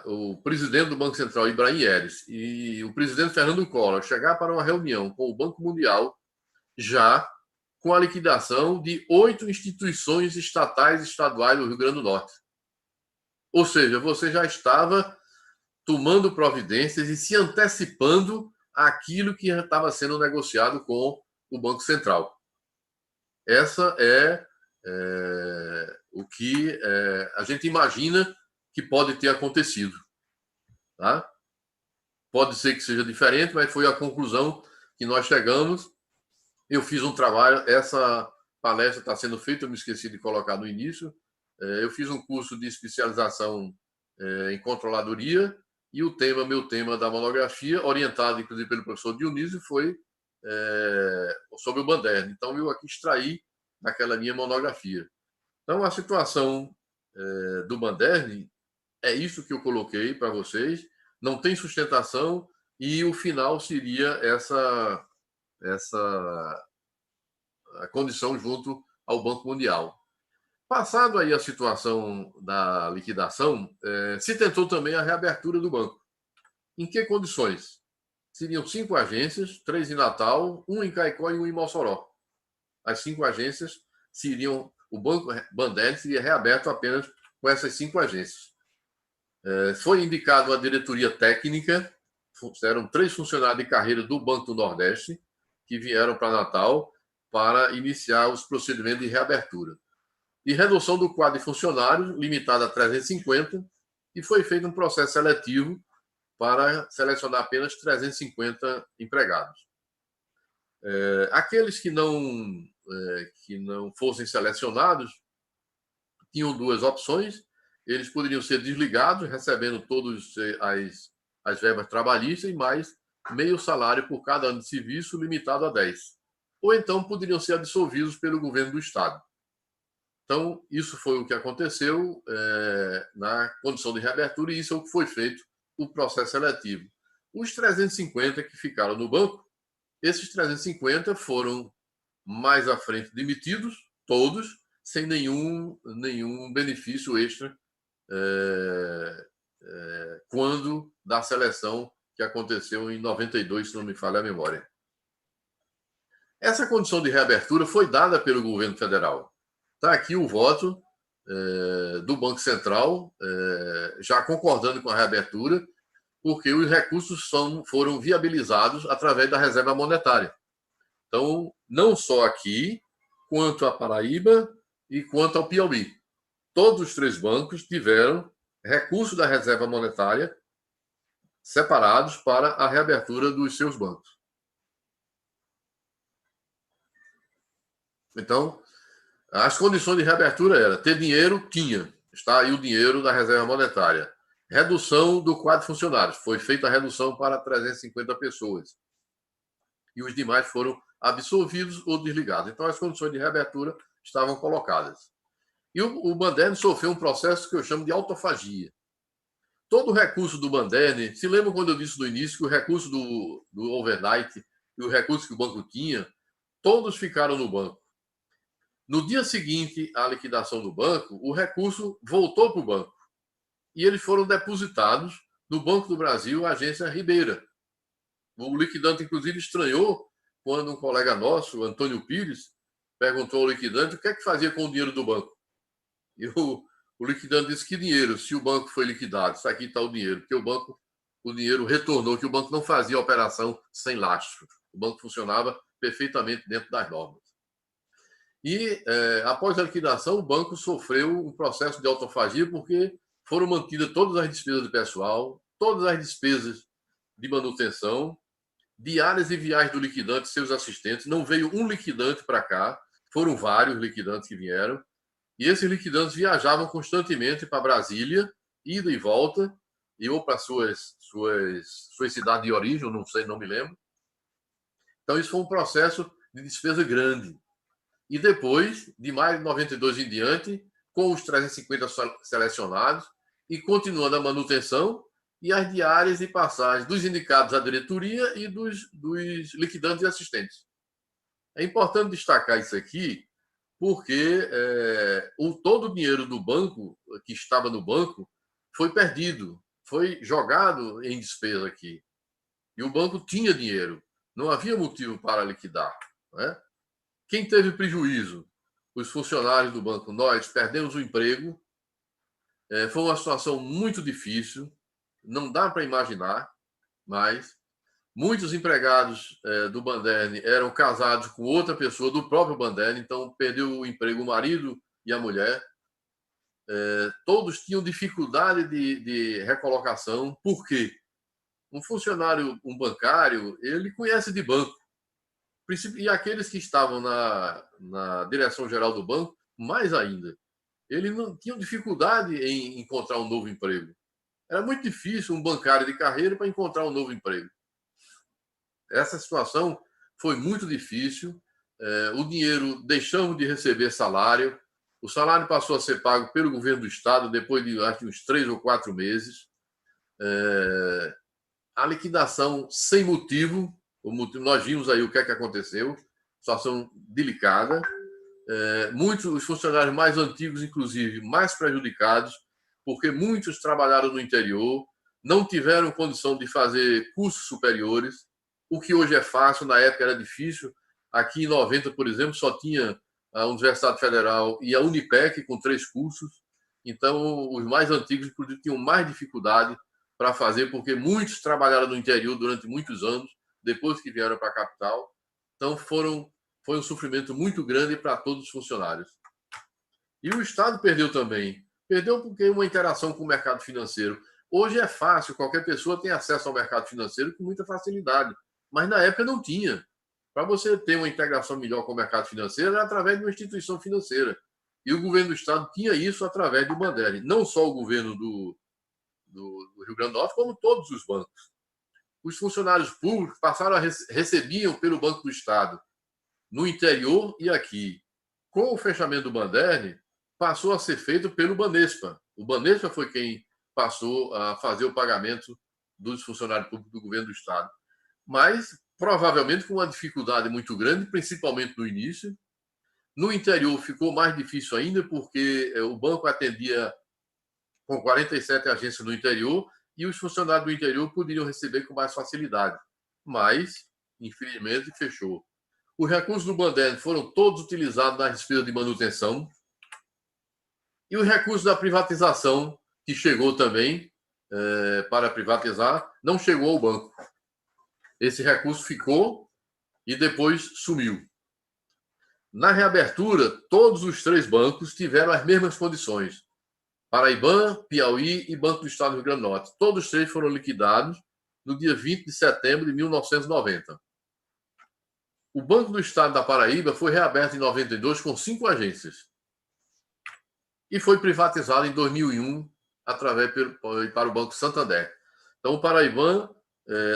o presidente do Banco Central, Ibrahim Eres, e o presidente Fernando Collor chegar para uma reunião com o Banco Mundial já com a liquidação de 8 instituições estatais e estaduais do Rio Grande do Norte. Ou seja, você já estava tomando providências e se antecipando àquilo que estava sendo negociado com o Banco Central. Essa é o que a gente imagina que pode ter acontecido. Tá? Pode ser que seja diferente, mas foi a conclusão que nós chegamos. Eu fiz um trabalho, essa palestra está sendo feita, eu me esqueci de colocar no início. Eu fiz um curso de especialização em controladoria e meu tema da monografia, orientado inclusive pelo professor Dionísio, foi sobre o Banderli. Então, eu aqui extraí daquela minha monografia. Então, a situação do Banderli é isso que eu coloquei para vocês. Não tem sustentação e o final seria essa a condição junto ao Banco Mundial. Passado aí a situação da liquidação, se tentou também a reabertura do banco. Em que condições? Seriam 5 agências, 3 em Natal, 1 em Caicó e 1 em Mossoró. As 5 agências seriam... O Banco Banderli seria reaberto apenas com essas 5 agências. Foi indicado uma diretoria técnica, eram 3 funcionários de carreira do Banco do Nordeste, que vieram para Natal para iniciar os procedimentos de reabertura. E redução do quadro de funcionários, limitado a 350, e foi feito um processo seletivo para selecionar apenas 350 empregados. Aqueles que não fossem selecionados tinham duas opções: eles poderiam ser desligados, recebendo todas as verbas trabalhistas e mais meio salário por cada ano de serviço, limitado a 10. Ou então poderiam ser absolvidos pelo governo do Estado. Então, isso foi o que aconteceu na condição de reabertura, e isso é o que foi feito o processo seletivo. Os 350 que ficaram no banco, esses 350 foram mais à frente demitidos, todos, sem nenhum benefício extra quando da seleção que aconteceu em 92, se não me falha a memória. Essa condição de reabertura foi dada pelo governo federal. Está aqui o voto do Banco Central, já concordando com a reabertura, porque os recursos foram viabilizados através da reserva monetária. Então, não só aqui, quanto a Paraíba e quanto ao Piauí. Todos os três bancos tiveram recursos da reserva monetária separados para a reabertura dos seus bancos. Então, as condições de reabertura eram ter dinheiro, tinha. Está aí o dinheiro da reserva monetária. Redução do quadro de funcionários. Foi feita a redução para 350 pessoas. E os demais foram absolvidos ou desligados. Então, as condições de reabertura estavam colocadas. E o Banderni sofreu um processo que eu chamo de autofagia. Todo o recurso do Banderni, se lembram quando eu disse no início que o recurso do overnight e o recurso que o banco tinha, todos ficaram no banco. No dia seguinte à liquidação do banco, o recurso voltou para o banco. E eles foram depositados no Banco do Brasil, a agência Ribeira. O liquidante, inclusive, estranhou quando um colega nosso, Antônio Pires, perguntou ao liquidante o que é que fazia com o dinheiro do banco. E o liquidante disse: que dinheiro? Se o banco foi liquidado, isso aqui está o dinheiro. Porque o dinheiro retornou, que o banco não fazia operação sem lastro. O banco funcionava perfeitamente dentro das normas. E, após a liquidação, o banco sofreu um processo de autofagia, porque foram mantidas todas as despesas do pessoal, todas as despesas de manutenção, diárias e viagens do liquidante e seus assistentes. Não veio um liquidante para cá, foram vários liquidantes que vieram. E esses liquidantes viajavam constantemente para Brasília, ida e volta, e ou para suas cidades de origem, não sei, não me lembro. Então, isso foi um processo de despesa grande. E depois, de maio de 92 em diante, com os 350 selecionados, e continuando a manutenção e as diárias e passagens dos indicados à diretoria e dos liquidantes e assistentes. É importante destacar isso aqui, porque todo o dinheiro do banco, que estava no banco, foi perdido, foi jogado em despesa aqui. E o banco tinha dinheiro, não havia motivo para liquidar. Né? Quem teve prejuízo? Os funcionários do banco. Nós perdemos o emprego. Foi uma situação muito difícil, não dá para imaginar, mas muitos empregados do Banderni eram casados com outra pessoa do próprio Banderni, então perdeu o emprego o marido e a mulher. Todos tinham dificuldade de recolocação. Por quê? Um funcionário, um bancário, ele conhece de banco. E aqueles que estavam na direção geral do banco, mais ainda. Eles não tinham dificuldade em encontrar um novo emprego. Era muito difícil um bancário de carreira para encontrar um novo emprego. Essa situação foi muito difícil. O dinheiro, deixamos de receber salário. O salário passou a ser pago pelo governo do Estado depois de, acho que, uns 3 ou 4 meses. A liquidação sem motivo. Nós vimos aí o que é que aconteceu. Situação delicada. Muitos os funcionários mais antigos, inclusive, mais prejudicados, porque muitos trabalharam no interior, não tiveram condição de fazer cursos superiores, o que hoje é fácil, na época era difícil. Aqui em 90, por exemplo, só tinha a Universidade Federal e a Unipec com 3 cursos. Então, os mais antigos, inclusive, tinham mais dificuldade para fazer, porque muitos trabalharam no interior durante muitos anos, depois que vieram para a capital. Então, foi um sofrimento muito grande para todos os funcionários. E o Estado perdeu também. Perdeu porque uma interação com o mercado financeiro. Hoje é fácil, qualquer pessoa tem acesso ao mercado financeiro com muita facilidade. Mas na época não tinha. Para você ter uma integração melhor com o mercado financeiro, era através de uma instituição financeira. E o governo do Estado tinha isso através do Bandeira. Não só o governo do Rio Grande do Norte, como todos os bancos. Os funcionários públicos recebiam pelo Banco do Estado, no interior e aqui. Com o fechamento do Bandeira, passou a ser feito pelo Banespa. O Banespa foi quem passou a fazer o pagamento dos funcionários públicos do governo do Estado. Mas, provavelmente, com uma dificuldade muito grande, principalmente no início. No interior ficou mais difícil ainda, porque o banco atendia com 47 agências no interior e os funcionários do interior poderiam receber com mais facilidade. Mas, infelizmente, fechou. Os recursos do Bandeira foram todos utilizados na despesa de manutenção e os recursos da privatização, que chegou também para privatizar, não chegou ao banco. Esse recurso ficou e depois sumiu. Na reabertura, todos os 3 bancos tiveram as mesmas condições. Paraiban, Piauí e Banco do Estado do Rio Grande do Norte. Todos os 3 foram liquidados no dia 20 de setembro de 1990. O Banco do Estado da Paraíba foi reaberto em 92 com 5 agências. E foi privatizado em 2001 para o Banco Santander. Então, o Paraiban,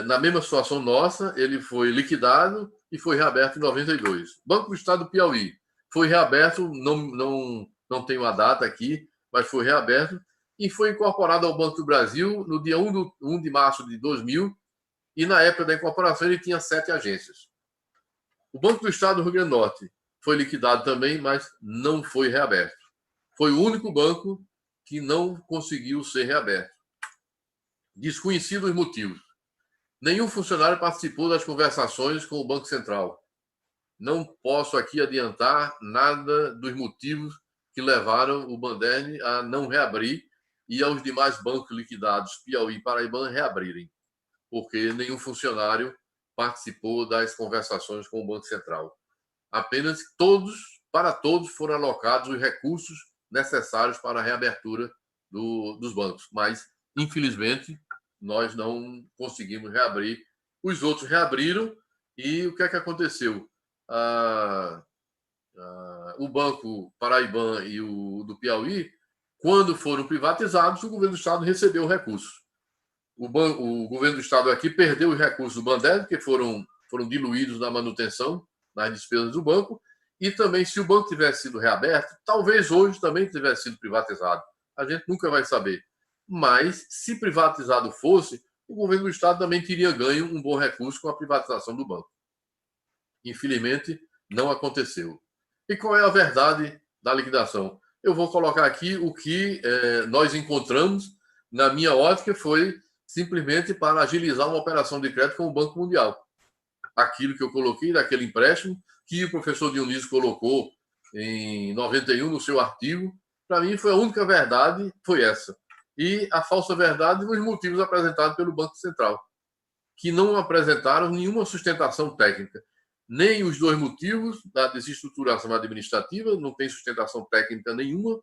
na mesma situação nossa, ele foi liquidado e foi reaberto em 92. Banco do Estado do Piauí foi reaberto, não tenho a data aqui, mas foi reaberto e foi incorporado ao Banco do Brasil no dia 1 de março de 2000 e na época da incorporação ele tinha 7 agências. O Banco do Estado do Rio Grande do Norte foi liquidado também, mas não foi reaberto. Foi o único banco que não conseguiu ser reaberto. Desconhecidos os motivos. Nenhum funcionário participou das conversações com o Banco Central. Não posso aqui adiantar nada dos motivos que levaram o Bandeira a não reabrir e aos demais bancos liquidados, Piauí e Paraíba, reabrirem, porque nenhum funcionário participou das conversações com o Banco Central. Apenas para todos foram alocados os recursos necessários para a reabertura dos bancos, mas, infelizmente, nós não conseguimos reabrir. Os outros reabriram e o que é que aconteceu? O Banco Paraibã e o do Piauí, quando foram privatizados, o governo do Estado recebeu recursos. O governo do Estado aqui perdeu os recursos do Bandeira, porque foram diluídos na manutenção, nas despesas do banco, e também, se o banco tivesse sido reaberto, talvez hoje também tivesse sido privatizado. A gente nunca vai saber. Mas, se privatizado fosse, o governo do Estado também teria ganho um bom recurso com a privatização do banco. Infelizmente, não aconteceu. E qual é a verdade da liquidação? Eu vou colocar aqui o que nós encontramos, na minha ótica, foi simplesmente para agilizar uma operação de crédito com o Banco Mundial. Aquilo que eu coloquei daquele empréstimo, que o professor Dionísio colocou em 91 no seu artigo, para mim foi a única verdade, foi essa. E a falsa verdade nos motivos apresentados pelo Banco Central, que não apresentaram nenhuma sustentação técnica. Nem os 2 motivos da desestruturação administrativa, não tem sustentação técnica nenhuma.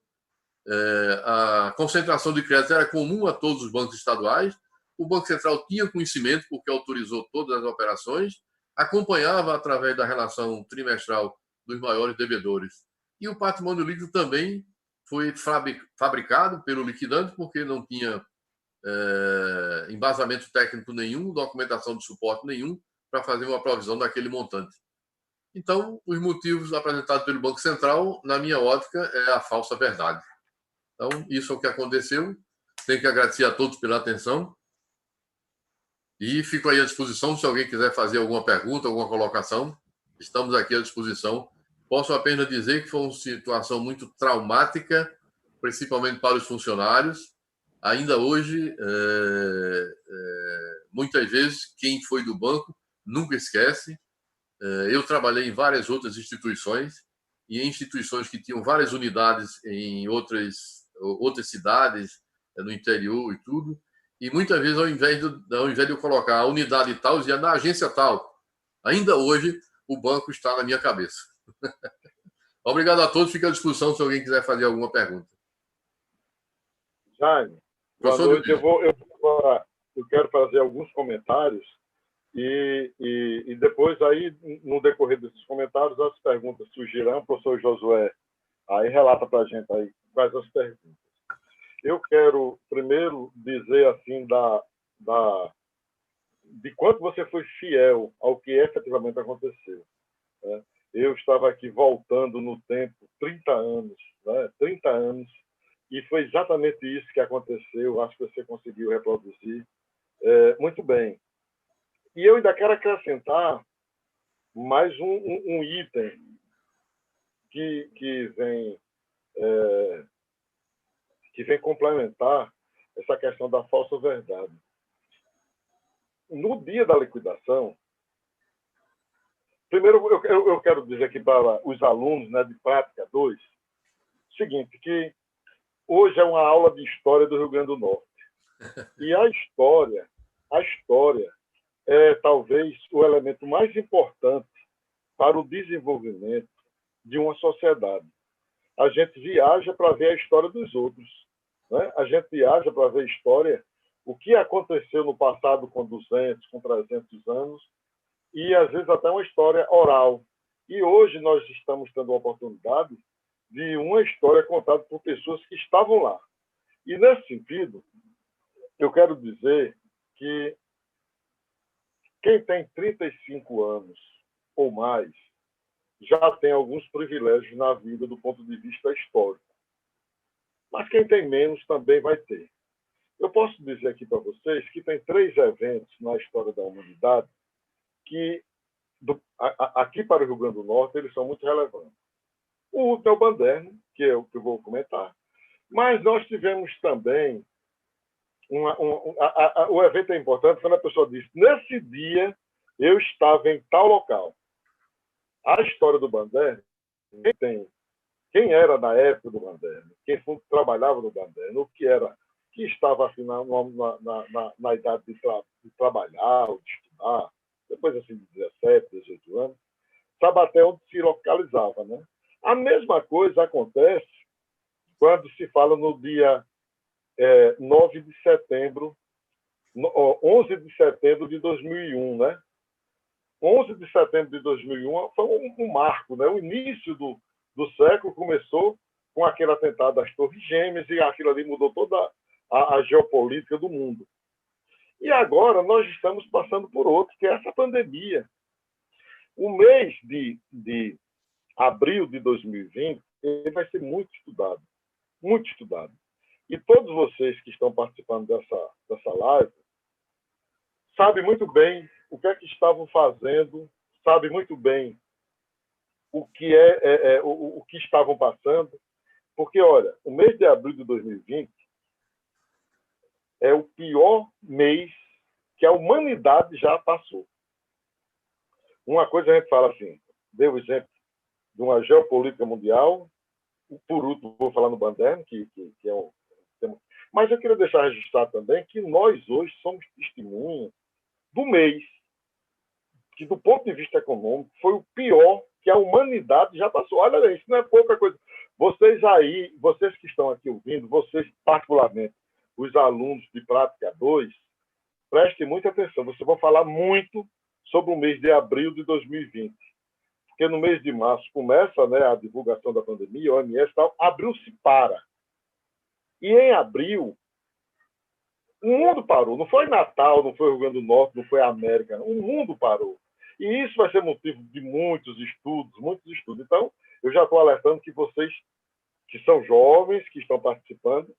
A concentração de crédito era comum a todos os bancos estaduais. O Banco Central tinha conhecimento, porque autorizou todas as operações, acompanhava através da relação trimestral dos maiores devedores. E o patrimônio líquido também foi fabricado pelo liquidante, porque não tinha embasamento técnico nenhum, documentação de suporte nenhum, para fazer uma provisão daquele montante. Então, os motivos apresentados pelo Banco Central, na minha ótica, é a falsa verdade. Então, isso é o que aconteceu. Tenho que agradecer a todos pela atenção. E fico aí à disposição, se alguém quiser fazer alguma pergunta, alguma colocação, estamos aqui à disposição. Posso apenas dizer que foi uma situação muito traumática, principalmente para os funcionários. Ainda hoje, muitas vezes, quem foi do banco nunca esquece. Eu trabalhei em várias outras instituições, e em instituições que tinham várias unidades em outras cidades, no interior e tudo. E muitas vezes, ao invés de eu colocar a unidade tal, eu dizia na agência tal. Ainda hoje, o banco está na minha cabeça. Obrigado a todos. Fico à disposição se alguém quiser fazer alguma pergunta. Jaime, boa noite. Eu quero fazer alguns comentários e depois, aí, no decorrer desses comentários, as perguntas surgirão. O professor Josué Aí relata para a gente aí quais as perguntas. Eu quero primeiro dizer assim de quanto você foi fiel ao que efetivamente aconteceu. Né? Eu estava aqui voltando no tempo 30 anos, né? 30 anos, e foi exatamente isso que aconteceu. Acho que você conseguiu reproduzir muito bem. E eu ainda quero acrescentar mais um item que vem complementar essa questão da falsa verdade. No dia da liquidação, primeiro eu quero dizer aqui para os alunos, né, de Prática 2, o seguinte, que hoje é uma aula de história do Rio Grande do Norte. E a história é talvez o elemento mais importante para o desenvolvimento de uma sociedade. A gente viaja para ver a história dos outros, né? A gente viaja para ver a história, o que aconteceu no passado com 200, com 300 anos, e às vezes até uma história oral. E hoje nós estamos tendo a oportunidade de uma história contada por pessoas que estavam lá. E nesse sentido, eu quero dizer que quem tem 35 anos ou mais já tem alguns privilégios na vida do ponto de vista histórico. Mas quem tem menos também vai ter. Eu posso dizer aqui para vocês que tem 3 eventos na história da humanidade que, aqui para o Rio Grande do Norte, eles são muito relevantes. O último é o Banderno, que é o que eu vou comentar. Mas nós tivemos também o evento é importante quando a pessoa diz: nesse dia eu estava em tal local. A história do Banderno, quem era na época do Banderno, quem trabalhava no Banderno, que estava assim, na idade de trabalhar ou de estudar, depois assim de 17, 18 anos, sabe até onde se localizava. Né? A mesma coisa acontece quando se fala no dia 9 de setembro, 11 de setembro de 2001, né? 11 de setembro de 2001 foi um marco, né? O início do século começou com aquele atentado das Torres Gêmeas e aquilo ali mudou toda a geopolítica do mundo. E agora nós estamos passando por outro, que é essa pandemia. O mês de abril de 2020 ele vai ser muito estudado, muito estudado. E todos vocês que estão participando dessa live sabem muito bem o que é que estavam fazendo, sabem muito bem o que o que estavam passando, porque, olha, o mês de abril de 2020 é o pior mês que a humanidade já passou. Uma coisa a gente fala assim, deu exemplo de uma geopolítica mundial, por último, vou falar no Banderno, que é um tema. Mas eu queria deixar registrado também que nós hoje somos testemunhas do mês que, do ponto de vista econômico, foi o pior que a humanidade já passou. Olha, isso não é pouca coisa. Vocês que estão aqui ouvindo, vocês particularmente, os alunos de Prática 2, prestem muita atenção. Vocês vão falar muito sobre o mês de abril de 2020. Porque no mês de março começa, né, a divulgação da pandemia, OMS e tal, abril se para. E em abril, o mundo parou. Não foi Natal, não foi o Rio Grande do Norte, não foi a América. Não. O mundo parou. E isso vai ser motivo de muitos estudos, muitos estudos. Então, eu já estou alertando que vocês, que são jovens, que estão participando,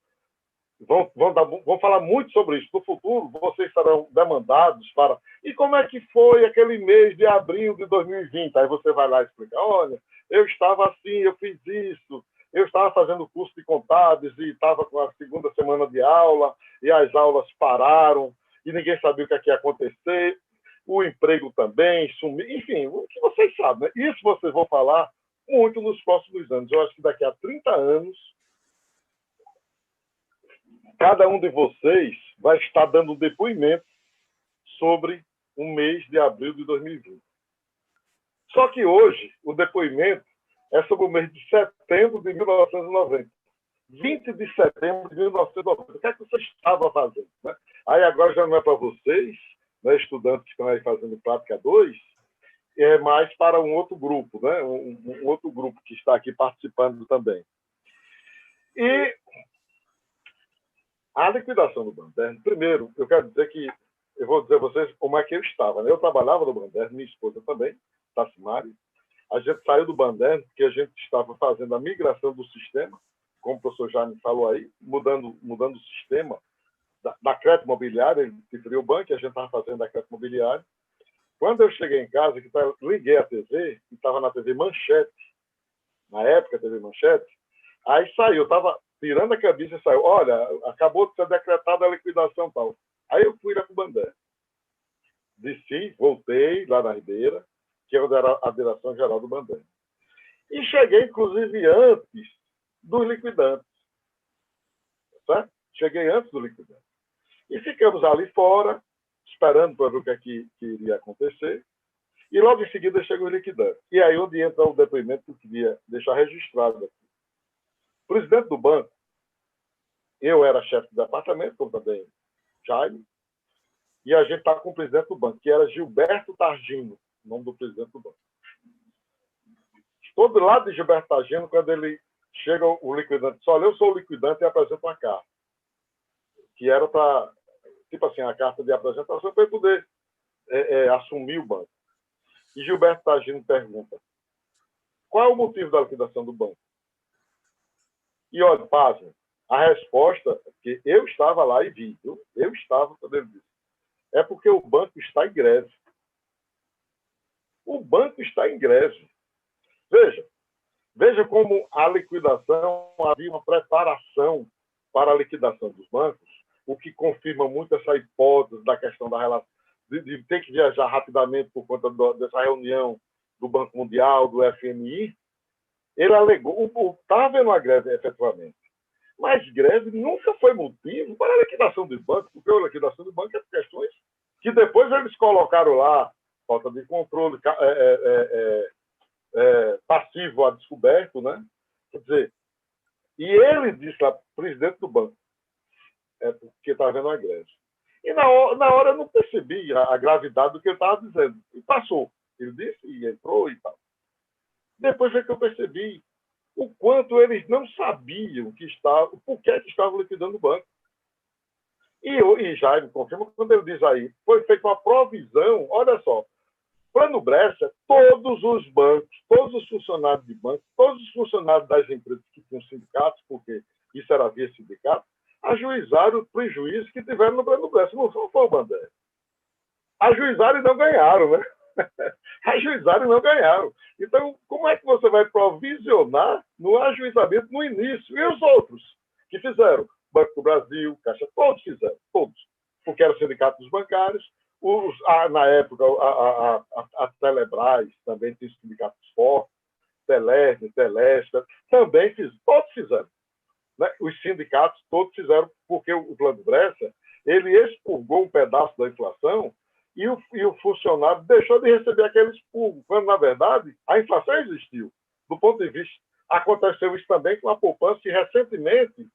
vão falar muito sobre isso. No futuro, vocês serão demandados para... E como é que foi aquele mês de abril de 2020? Aí você vai lá e explica: olha, eu estava assim, eu fiz isso, eu estava fazendo curso de contábeis e estava com a segunda semana de aula e as aulas pararam e ninguém sabia o que ia acontecer, o emprego também sumiu, enfim, o que vocês sabem, né? Isso vocês vão falar muito nos próximos anos. Eu acho que daqui a 30 anos, cada um de vocês vai estar dando um depoimento sobre o mês de abril de 2020. Só que hoje, o depoimento é sobre o mês de setembro de 1990. 20 de setembro de 1990. O que é que você estava fazendo? Né? Aí agora já não é para vocês, né, estudantes que estão aí fazendo Prática 2, é mais para um outro grupo, né? Um outro grupo que está aqui participando também. E a liquidação do Banderno, primeiro, eu quero dizer que, eu vou dizer a vocês como é que eu estava. Né? Eu trabalhava no Banderno, minha esposa também, Tassimari. A gente saiu do Banderno porque a gente estava fazendo a migração do sistema, como o professor Jaime falou aí, mudando o sistema da crédito imobiliário, ele preferiu o banco, e a gente estava fazendo a crédito imobiliário. Quando eu cheguei em casa, liguei a TV, e estava na TV Manchete, na época, a TV Manchete, aí saiu, estava tirando a cabeça e saiu, olha, acabou de ser decretada a liquidação tal. Aí eu fui lá para o Banderno. Desci, voltei lá na Ribeira, que era a direção geral do Banderno. E cheguei, inclusive, antes dos liquidantes. Certo? Cheguei antes do liquidante. E ficamos ali fora, esperando para ver o que iria acontecer. E logo em seguida chega o liquidante. E aí onde entra o depoimento que eu queria deixar registrado aqui. O presidente do banco, eu era chefe do departamento, como também Jaime, e a gente está com o presidente do banco, que era Gilberto Targino, o nome do presidente do banco. Estou do lado de Gilberto Targino, quando ele chega o liquidante, diz, olha, eu sou o liquidante e apresento uma carta. Que era para, tipo assim, a carta de apresentação para ele poder assumir o banco. E Gilberto Targino pergunta, qual é o motivo da liquidação do banco? E olha, pasmem, a resposta, que eu estava lá e vi, viu? Eu estava quando ele disse, é porque o banco está em greve. O banco está em greve. Veja como a liquidação, havia uma preparação para a liquidação dos bancos, o que confirma muito essa hipótese da questão da relação, de ter que viajar rapidamente por conta dessa reunião do Banco Mundial, do FMI. Ele alegou, estava havendo uma greve efetivamente, mas greve nunca foi motivo para a liquidação do banco, porque a liquidação do banco é por questões que depois eles colocaram lá, falta de controle, passivo a descoberto, né? Quer dizer, e ele disse lá, presidente do banco, porque está havendo uma greve. E na hora eu não percebi a gravidade do que ele estava dizendo. E passou. Ele disse e entrou e tal. Depois é que eu percebi o quanto eles não sabiam por que estavam liquidando o banco. E Jaime confirma, quando ele diz aí, foi feita uma provisão, olha só, Plano Brescia, todos os bancos, todos os funcionários de banco, todos os funcionários das empresas que tinham sindicatos, porque isso era via sindicato, ajuizaram o prejuízo que tiveram no Plano Brescia. Não foi o Banderno. Ajuizaram e não ganharam, né? Ajuizaram e não ganharam. Então, como é que você vai provisionar no ajuizamento no início? E os outros que fizeram? Banco do Brasil, Caixa, todos fizeram, todos. Porque eram sindicatos bancários. Na época, a Telebrás também tinha sindicatos fortes, Telesp, também todos fizeram. Né? Os sindicatos todos fizeram, porque o Plano Brescia, ele expurgou um pedaço da inflação e o funcionário deixou de receber aquele expurgo, quando, na verdade, a inflação existiu. Do ponto de vista, aconteceu isso também com a poupança, e recentemente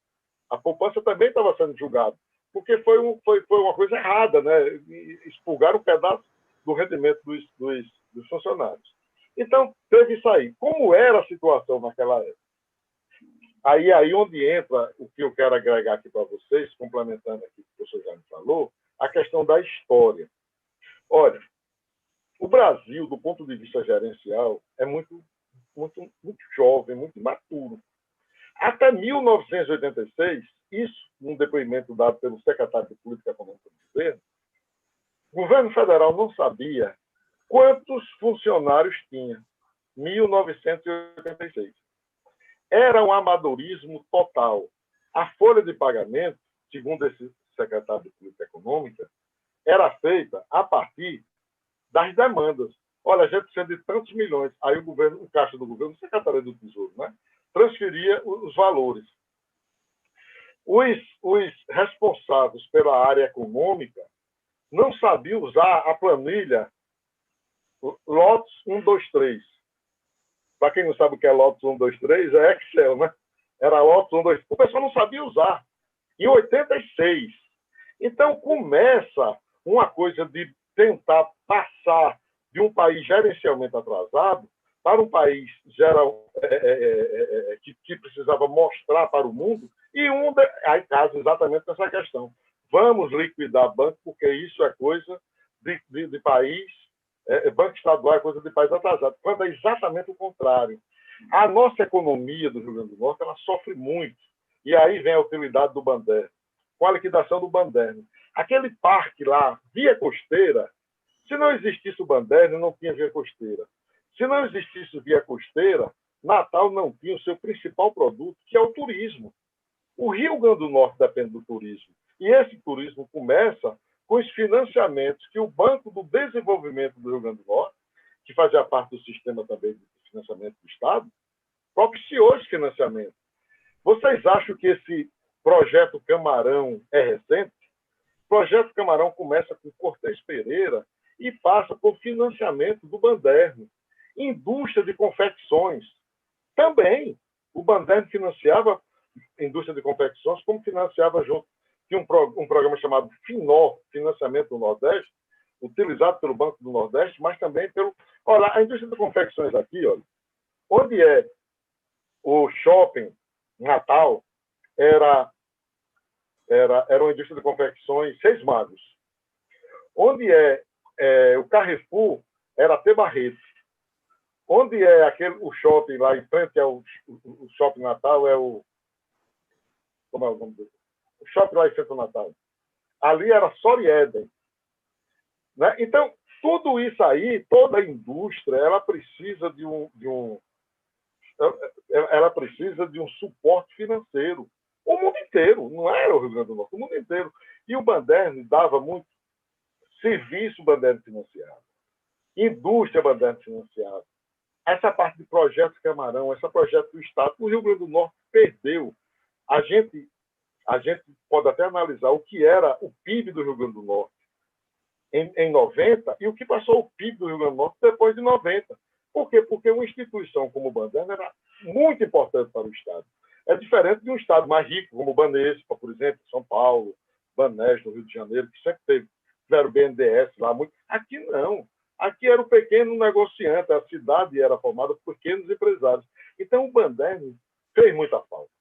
a poupança também estava sendo julgada, porque foi uma coisa errada, né? Expurgaram um pedaço do rendimento dos funcionários. Então, teve isso aí. Como era a situação naquela época? Aí onde entra o que eu quero agregar aqui para vocês, complementando aqui o que o professor já me falou, a questão da história. Olha, o Brasil, do ponto de vista gerencial, é muito jovem, muito imaturo. Até 1986, isso num depoimento dado pelo secretário de Política Econômica do governo federal não sabia quantos funcionários tinha. 1986. Era um amadorismo total. A folha de pagamento, segundo esse secretário de Política Econômica, era feita a partir das demandas. Olha, a gente precisa de tantos milhões. Aí o Caixa do Governo, o secretário do Tesouro, né, transferia os valores. Os responsáveis pela área econômica não sabiam usar a planilha Lotus 1, 2, 3. Para quem não sabe o que é Lotus 1, 2, 3, é Excel, né? Era Lotus 1, 2, 3. O pessoal não sabia usar. Em 86. Então, começa uma coisa de tentar passar de um país gerencialmente atrasado para um país que precisava mostrar para o mundo, e aí casa exatamente nessa questão. Vamos liquidar banco, porque isso é coisa de país, banco estadual é coisa de país atrasado, quando é exatamente o contrário. A nossa economia do Rio Grande do Norte, ela sofre muito, e aí vem a utilidade do Banderno, com a liquidação do Banderno. Aquele parque lá, via costeira, se não existisse o Banderno, não tinha via costeira. Se não existisse via costeira, Natal não tinha o seu principal produto, que é o turismo. O Rio Grande do Norte depende do turismo. E esse turismo começa com os financiamentos que o Banco do Desenvolvimento do Rio Grande do Norte, que fazia parte do sistema também de financiamento do Estado, propiciou esse financiamento. Vocês acham que esse projeto Camarão é recente? O projeto Camarão começa com Cortês Pereira e passa por financiamento do Banderno. Indústria de confecções. Também, o Banderno financiava indústria de confecções, como financiava junto. Tinha um programa chamado FINOR, Financiamento do Nordeste, utilizado pelo Banco do Nordeste, mas também pelo... Olha, a indústria de confecções aqui, olha, onde é o shopping Natal, era uma indústria de confecções Seis Magos. Onde é o Carrefour, era T. Barreto. Onde é o shopping lá em frente ao o shopping Natal, é o... Como é o nome dele? O shopping lá em frente ao Natal. Ali era Sorieden. Né? Então, tudo isso aí, toda a indústria, ela precisa ela precisa de um suporte financeiro. O mundo inteiro, não era o Rio Grande do Norte, o mundo inteiro. E o Banderno dava muito serviço Banderno financiado, indústria Banderno financiada. Essa parte de projeto Camarão, esse projeto do Estado, o Rio Grande do Norte perdeu. A gente pode até analisar o que era o PIB do Rio Grande do Norte em 90 e o que passou o PIB do Rio Grande do Norte depois de 90. Por quê? Porque uma instituição como o Banderno era muito importante para o Estado. É diferente de um Estado mais rico, como o Banespa, por exemplo, São Paulo, Banespa, no Rio de Janeiro, que sempre tiveram BNDES lá. Muito. Aqui não. Aqui era o pequeno negociante, a cidade era formada por pequenos empresários. Então, o Banderno fez muita falta.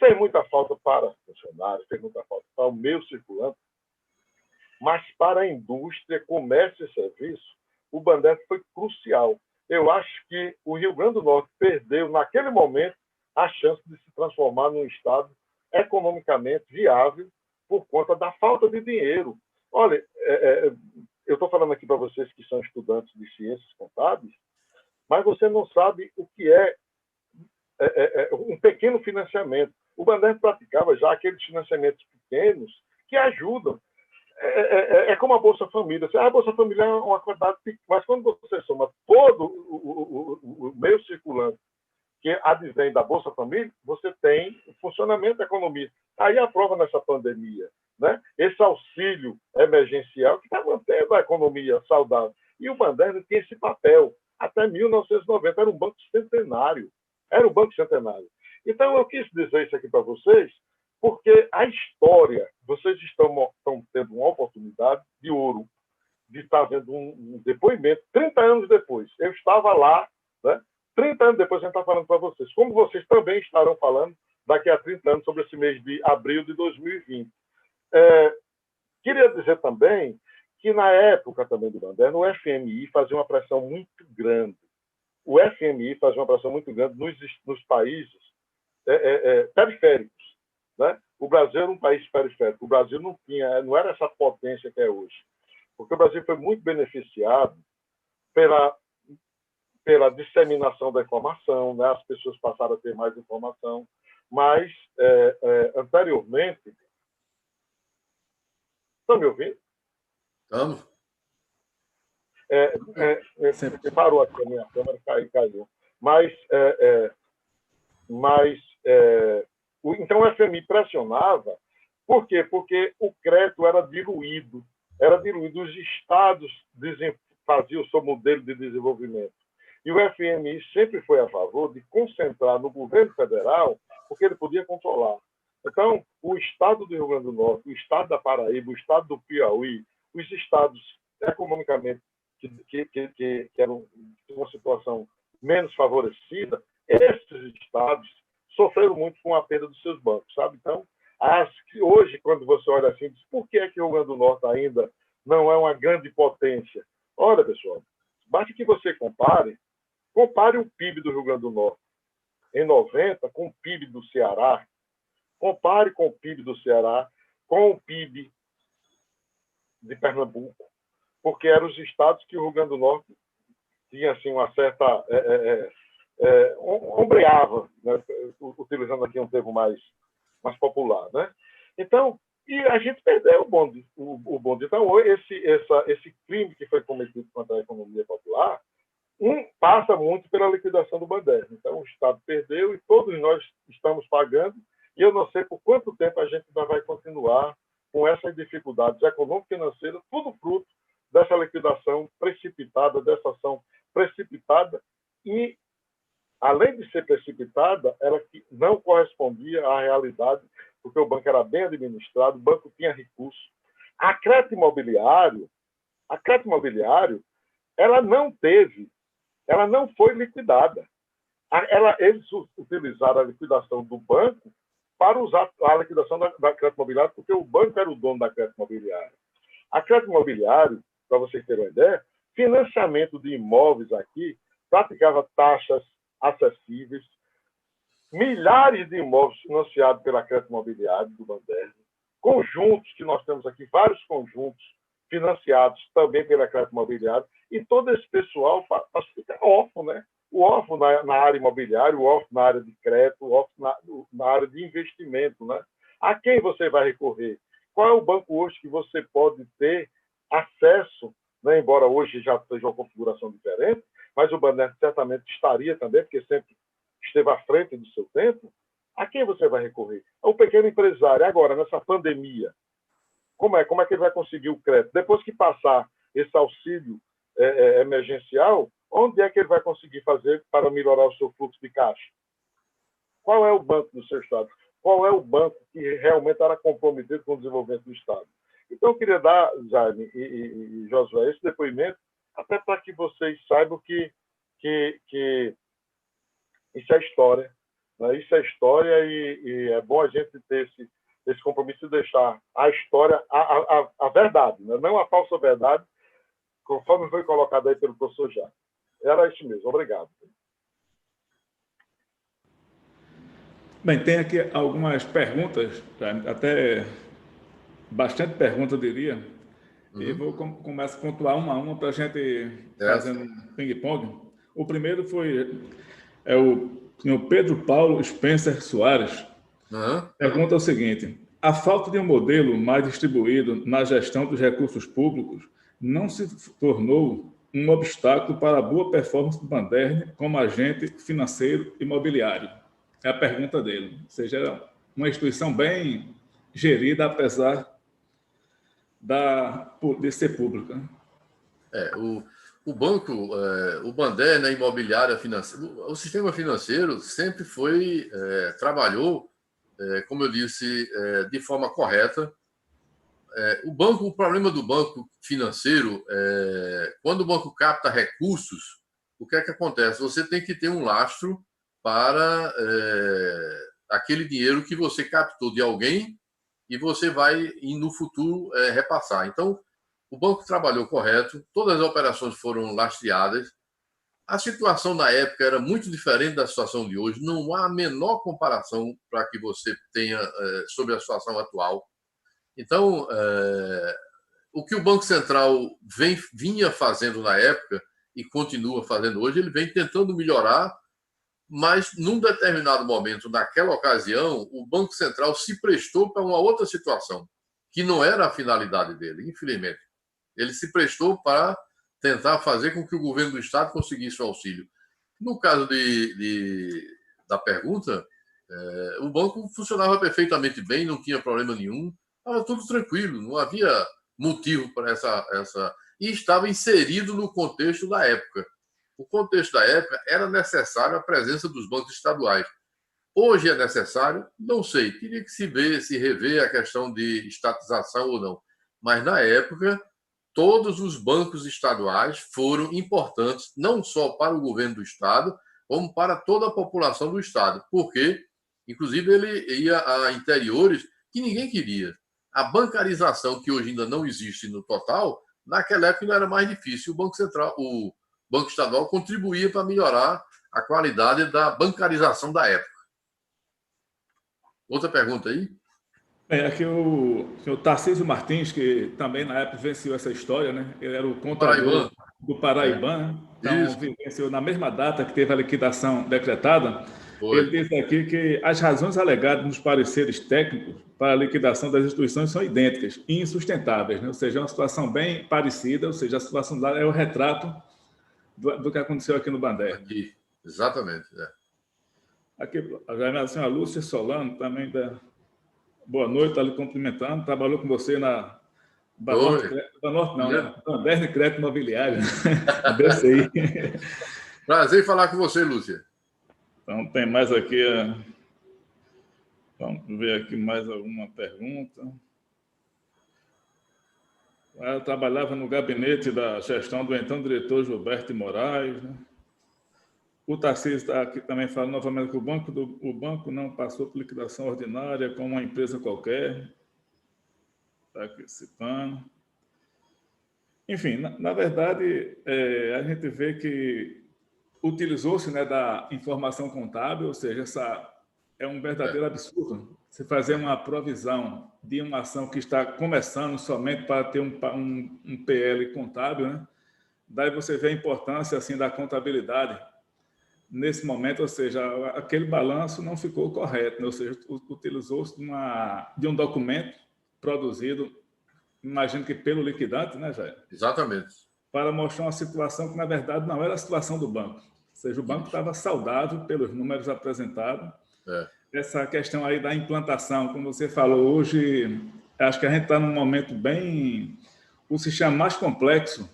Fez muita falta para funcionários, fez muita falta para o meio circulante, mas para a indústria, comércio e serviço, o Banderno foi crucial. Eu acho que o Rio Grande do Norte perdeu, naquele momento, a chance de se transformar num Estado economicamente viável por conta da falta de dinheiro. Olha, eu estou falando aqui para vocês que são estudantes de ciências contábeis, mas você não sabe o que é um pequeno financiamento. O Banderno praticava já aqueles financiamentos pequenos que ajudam. É como a Bolsa Família. A Bolsa Família é uma quantidade pequena, mas quando você soma todo o meio circulante que advém da Bolsa Família, você tem o funcionamento da economia. Aí a prova nessa pandemia, né? Esse auxílio emergencial que está mantendo a economia saudável. E o Banderno tem esse papel. Até 1990 era um banco centenário. Era um banco centenário. Então, eu quis dizer isso aqui para vocês, porque a história, vocês estão tendo uma oportunidade de ouro, de estar vendo um depoimento, 30 anos depois. Eu estava lá, né? 30 anos depois a gente está falando para vocês, como vocês também estarão falando daqui a 30 anos sobre esse mês de abril de 2020. Queria dizer também que na época também do Banderno, o FMI fazia uma pressão muito grande. O FMI fazia uma pressão muito grande nos países periféricos. Né? O Brasil era um país periférico. O Brasil não era essa potência que é hoje. Porque o Brasil foi muito beneficiado pela disseminação da informação, né? As pessoas passaram a ter mais informação, mas anteriormente... Estão me ouvindo? Estamos. Parou aqui a minha câmera e caiu. Então o FMI pressionava. Por quê? Porque o crédito era diluído. Os estados faziam o seu modelo de desenvolvimento. E o FMI sempre foi a favor de concentrar no governo federal, porque ele podia controlar. Então, o estado do Rio Grande do Norte, o estado da Paraíba, o estado do Piauí, os estados economicamente que eram uma situação menos favorecida, esses estados sofreram muito com a perda dos seus bancos, sabe? Então, acho que hoje, quando você olha assim, diz, por que é que o Rio Grande do Norte ainda não é uma grande potência? Olha, pessoal, basta que você compare o PIB do Rio Grande do Norte em 90 com o PIB do Ceará, compare com o PIB do Ceará com o PIB de Pernambuco, porque eram os estados que o Rio Grande do Norte tinha assim, uma certa... ombreava, né? Utilizando aqui um termo mais popular. Né? Então, e a gente perdeu o bonde. Então, esse crime que foi cometido contra a economia popular passa muito pela liquidação do Bandeira. Então, o Estado perdeu e todos nós estamos pagando, e eu não sei por quanto tempo a gente ainda vai continuar com essas dificuldades econômicas e financeiras, tudo fruto dessa liquidação precipitada, dessa ação precipitada, e, além de ser precipitada, ela não correspondia à realidade, porque o banco era bem administrado, o banco tinha recursos. A crédito imobiliário, ela não foi liquidada. Eles utilizaram a liquidação do banco para usar a liquidação da crédito imobiliário, porque o banco era o dono da crédito imobiliário. A crédito imobiliário, para vocês terem uma ideia, financiamento de imóveis aqui, praticava taxas acessíveis, milhares de imóveis financiados pela crédito imobiliário do Bandeira, conjuntos que nós temos aqui, vários conjuntos financiados também pela crédito imobiliário, e todo esse pessoal fica órfão, né? O órfão na área imobiliária, o órfão na área de crédito, o órfão na área de investimento, né? A quem você vai recorrer? Qual é o banco hoje que você pode ter acesso, né? Embora hoje já seja uma configuração diferente, mas o Bandeira certamente estaria também, porque sempre esteve à frente do seu tempo. A quem você vai recorrer? Ao pequeno empresário. Agora, nessa pandemia, como é que ele vai conseguir o crédito? Depois que passar esse auxílio emergencial, onde é que ele vai conseguir fazer para melhorar o seu fluxo de caixa? Qual é o banco do seu Estado? Qual é o banco que realmente era comprometido com o desenvolvimento do Estado? Então, eu queria dar, Jaime e Josué, esse depoimento, até para que vocês saibam que isso é história. Né? Isso é história e é bom a gente ter esse compromisso de deixar a história, a verdade, né? Não a falsa verdade, conforme foi colocado aí pelo professor Jacques. Era isso mesmo. Obrigado. Bem, tem aqui algumas perguntas, até bastante pergunta, eu diria, e vou começar a pontuar uma a uma para a gente fazendo um ping-pong. O primeiro é o senhor Pedro Paulo Spencer Soares. Pergunta o seguinte: a falta de um modelo mais distribuído na gestão dos recursos públicos não se tornou um obstáculo para a boa performance do Bandeira como agente financeiro imobiliário? É a pergunta dele. Ou seja, era uma instituição bem gerida, apesar de ser pública. O banco, o Bandeira, a imobiliária financeira, o sistema financeiro sempre trabalhou, como eu disse, de forma correta. O problema do banco financeiro quando o banco capta recursos, o que é que acontece? Você tem que ter um lastro para aquele dinheiro que você captou de alguém e você vai, no futuro, repassar. Então, o banco trabalhou correto, todas as operações foram lastreadas. A situação na época era muito diferente da situação de hoje, não há a menor comparação para que você tenha sobre a situação atual. Então, o que o Banco Central vinha fazendo na época e continua fazendo hoje, ele vem tentando melhorar, mas num determinado momento, naquela ocasião, o Banco Central se prestou para uma outra situação, que não era a finalidade dele, infelizmente. Ele se prestou para tentar fazer com que o governo do Estado conseguisse o auxílio. No caso da pergunta, o banco funcionava perfeitamente bem, não tinha problema nenhum, estava tudo tranquilo, não havia motivo para essa... E estava inserido no contexto da época. O contexto da época era necessário a presença dos bancos estaduais. Hoje é necessário? Não sei. Teria que se rever a questão de estatização ou não. Mas, na época, todos os bancos estaduais foram importantes, não só para o governo do Estado, como para toda a população do Estado, porque, inclusive, ele ia a interiores que ninguém queria. A bancarização, que hoje ainda não existe no total, naquela época ainda era mais difícil. O Banco Central, o Banco Estadual contribuía para melhorar a qualidade da bancarização da época. Outra pergunta aí? Aqui o Tarcísio Martins, que também na época venceu essa história, né? Ele era o contador do Paraibã, então venceu na mesma data que teve a liquidação decretada. Foi. Ele diz aqui que as razões alegadas nos pareceres técnicos para a liquidação das instituições são idênticas e insustentáveis, né? Ou seja, é uma situação bem parecida, ou seja, a situação lá é o retrato do que aconteceu aqui no Bandeira. Aqui, exatamente. Aqui, a senhora Lúcia Solano também boa noite, está lhe cumprimentando. Trabalhou com você na Bandeira Crédito Imobiliário, BCI. Prazer em falar com você, Lúcia. Então, tem mais aqui. Vamos ver aqui mais alguma pergunta. Ela trabalhava no gabinete da gestão do então diretor Gilberto Moraes, né? O Tarcísio está aqui também falando novamente que o banco não passou por liquidação ordinária como uma empresa qualquer. Está aqui citando. Enfim, na verdade, a gente vê que utilizou-se, né, da informação contábil, ou seja, essa é um verdadeiro absurdo. Você fazer uma provisão de uma ação que está começando somente para ter um PL contábil, né? Daí você vê a importância assim da contabilidade nesse momento, ou seja, aquele balanço não ficou correto, né? Ou seja, utilizou-se de um documento produzido, imagino que pelo liquidante, né, Jair? Exatamente. Para mostrar uma situação que, na verdade, não era a situação do banco. Ou seja, o banco estava saudável pelos números apresentados. Essa questão aí da implantação, como você falou hoje, acho que a gente está num momento bem... O sistema mais complexo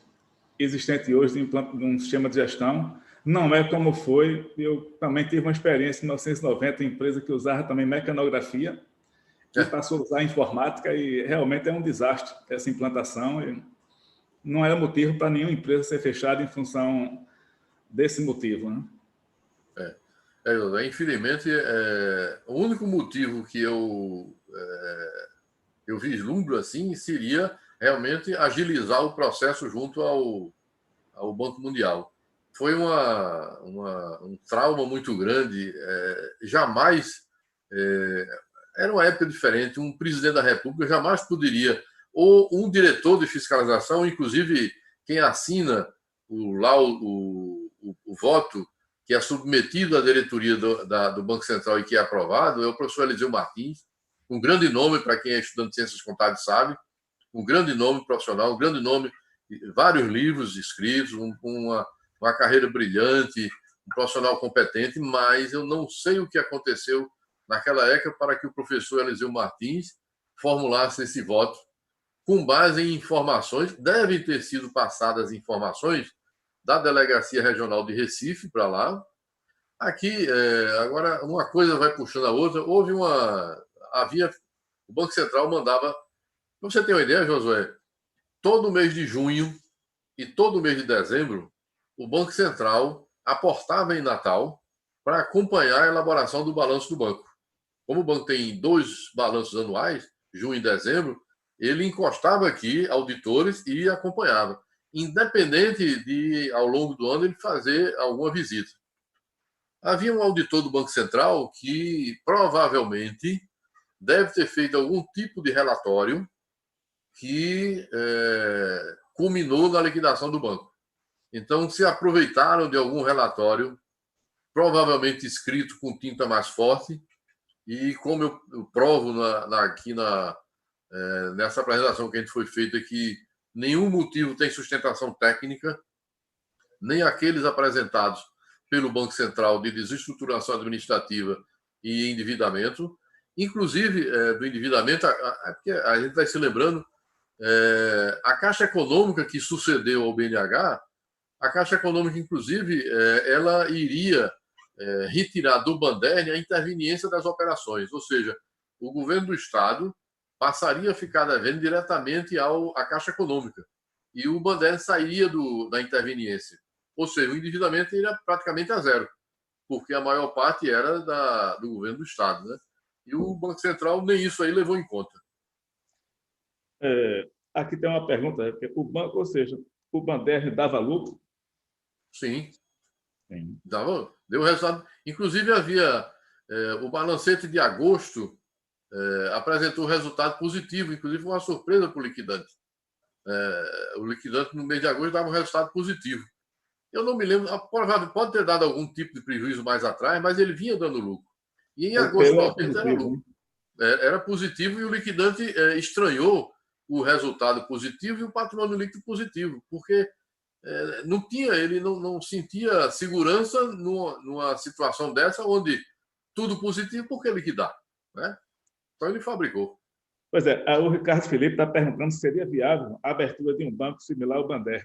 existente hoje de um sistema de gestão não é como foi. Eu também tive uma experiência em 1990, em empresa que usava também mecanografia e passou a usar informática, e realmente é um desastre essa implantação. E não era motivo para nenhuma empresa ser fechada em função desse motivo, né? Infelizmente, o único motivo que eu vislumbro assim seria realmente agilizar o processo junto ao Banco Mundial. Foi um trauma muito grande. Jamais era uma época diferente. Um presidente da República jamais poderia, ou um diretor de fiscalização, inclusive quem assina o voto que é submetido à diretoria do Banco Central e que é aprovado, é o professor Eliseu Martins, um grande nome para quem é estudante de ciências contábeis sabe, um grande nome profissional, um grande nome, vários livros escritos, uma carreira brilhante, um profissional competente, mas eu não sei o que aconteceu naquela época para que o professor Eliseu Martins formulasse esse voto com base em informações, devem ter sido passadas informações da Delegacia Regional de Recife para lá. Aqui, agora, uma coisa vai puxando a outra. O Banco Central mandava, para você ter uma ideia, Josué, todo mês de junho e todo mês de dezembro, o Banco Central aportava em Natal para acompanhar a elaboração do balanço do banco. Como o banco tem 2 balanços anuais, junho e dezembro, ele encostava aqui auditores e acompanhava, independente de, ao longo do ano, ele fazer alguma visita. Havia um auditor do Banco Central que provavelmente deve ter feito algum tipo de relatório que culminou na liquidação do banco. Então, se aproveitaram de algum relatório, provavelmente escrito com tinta mais forte, e como eu provo nessa apresentação que a gente foi feita, que nenhum motivo tem sustentação técnica, nem aqueles apresentados pelo Banco Central de desestruturação administrativa e endividamento, inclusive do endividamento, porque a gente vai se lembrando, a Caixa Econômica que sucedeu ao BNH, a Caixa Econômica, inclusive, ela iria retirar do Banderne a interveniência das operações, ou seja, o governo do Estado passaria a ficar devendo diretamente à Caixa Econômica. e o Bandeira sairia da interveniência. Ou seja, o endividamento era praticamente a zero, porque a maior parte era do governo do Estado, né? E o Banco Central nem isso aí levou em conta. Aqui tem uma pergunta, o banco, ou seja, o Bandeira dava lucro? Sim. Sim. Deu resultado. Inclusive, havia o balancete de agosto apresentou resultado positivo, inclusive foi uma surpresa para o liquidante. O liquidante, no mês de agosto, dava um resultado positivo. Eu não me lembro, provavelmente pode ter dado algum tipo de prejuízo mais atrás, mas ele vinha dando lucro. E em agosto de 90 era lucro. Era positivo e o liquidante estranhou o resultado positivo e o patrimônio líquido positivo, porque ele não sentia segurança numa situação dessa, onde tudo positivo, por que liquidar? Né? Então ele fabricou. Pois é, o Ricardo Felipe está perguntando se seria viável a abertura de um banco similar ao Bandeira.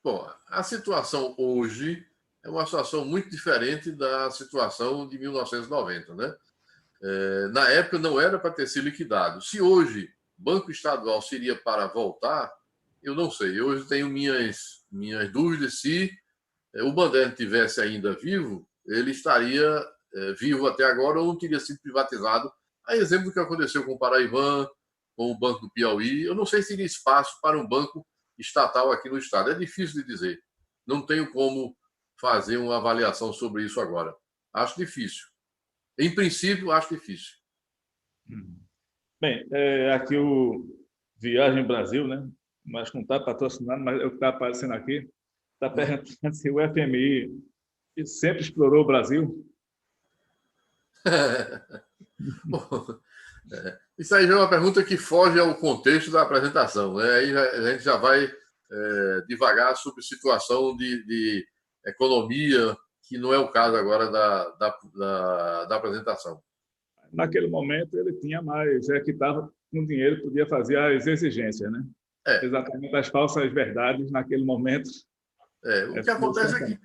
Bom, a situação hoje é uma situação muito diferente da situação de 1990, né? Na época não era para ter sido liquidado. Se hoje Banco Estadual seria para voltar, eu não sei. Hoje tenho minhas dúvidas se o Bandeira tivesse ainda vivo, ele estaria vivo até agora ou não teria sido privatizado. A exemplo do que aconteceu com o Paraibã, com o Banco do Piauí. Eu não sei se teria espaço para um banco estatal aqui no estado. É difícil de dizer. Não tenho como fazer uma avaliação sobre isso agora. Acho difícil. Em princípio, acho difícil. Bem, aqui o Viagem Brasil, né? Mas não está patrocinado, mas é o que está aparecendo aqui. Está perguntando se o FMI sempre explorou o Brasil. Bom, isso aí já é uma pergunta que foge ao contexto da apresentação. Né? Aí a gente já vai devagar sobre situação de economia, que não é o caso agora da apresentação. Naquele momento ele tinha mais, que estava com dinheiro, podia fazer as exigências, né? Exatamente as falsas verdades naquele momento. O que acontece é que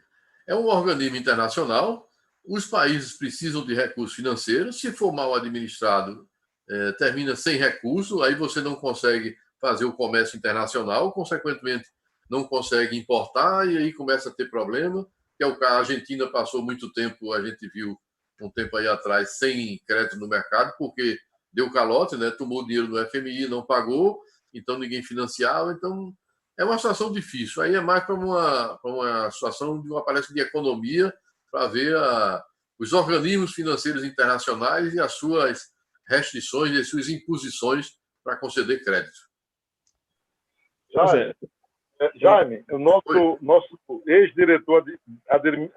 é um organismo internacional, os países precisam de recursos financeiros, se for mal administrado, termina sem recurso, aí você não consegue fazer o comércio internacional, consequentemente não consegue importar e aí começa a ter problema, que é o caso. A Argentina passou muito tempo, a gente viu um tempo aí atrás, sem crédito no mercado, porque deu calote, né? Tomou dinheiro do FMI, não pagou, então ninguém financiava, então é uma situação difícil. Aí é mais para uma situação de uma palestra de economia, para ver os organismos financeiros internacionais e as suas restrições e as suas imposições para conceder crédito. Jaime, o nosso ex-diretor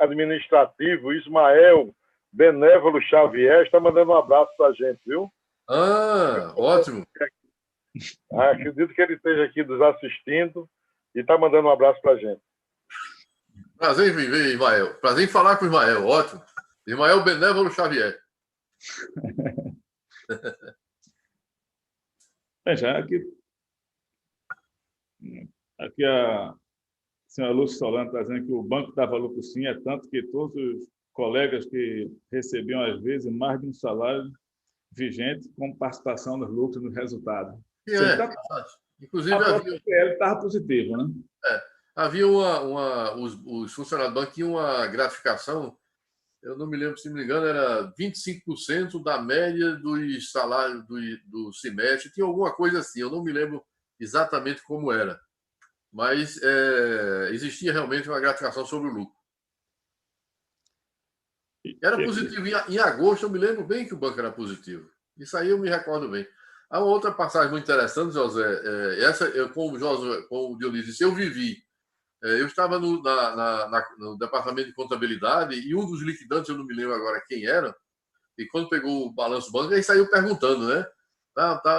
administrativo, Ismael Benévolo Xavier, está mandando um abraço para a gente, viu? Ótimo. Acredito que ele esteja aqui nos assistindo e está mandando um abraço para a gente. Prazer em ver, Ismael. Prazer em falar com o Ismael. Ótimo. Ismael Benévolo Xavier. Já aqui a senhora Lúcia Solano está dizendo que o banco dava lucro sim, é tanto que todos os colegas que recebiam, às vezes, mais de um salário vigente com participação nos lucros no resultado. Inclusive, ele estava positivo, né? Havia os funcionários do banco tinham uma gratificação, eu não me lembro, se não me engano, era 25% da média dos salários do semestre, tinha alguma coisa assim, eu não me lembro exatamente como era, mas existia realmente uma gratificação sobre o lucro. Era positivo. Em agosto, eu me lembro bem que o banco era positivo. Isso aí eu me recordo bem. Há uma outra passagem muito interessante, José. Essa, com o Dionísio, eu vivi. Eu estava no departamento de contabilidade e um dos liquidantes, eu não me lembro agora quem era, e quando pegou o balanço do banco, aí saiu perguntando, né?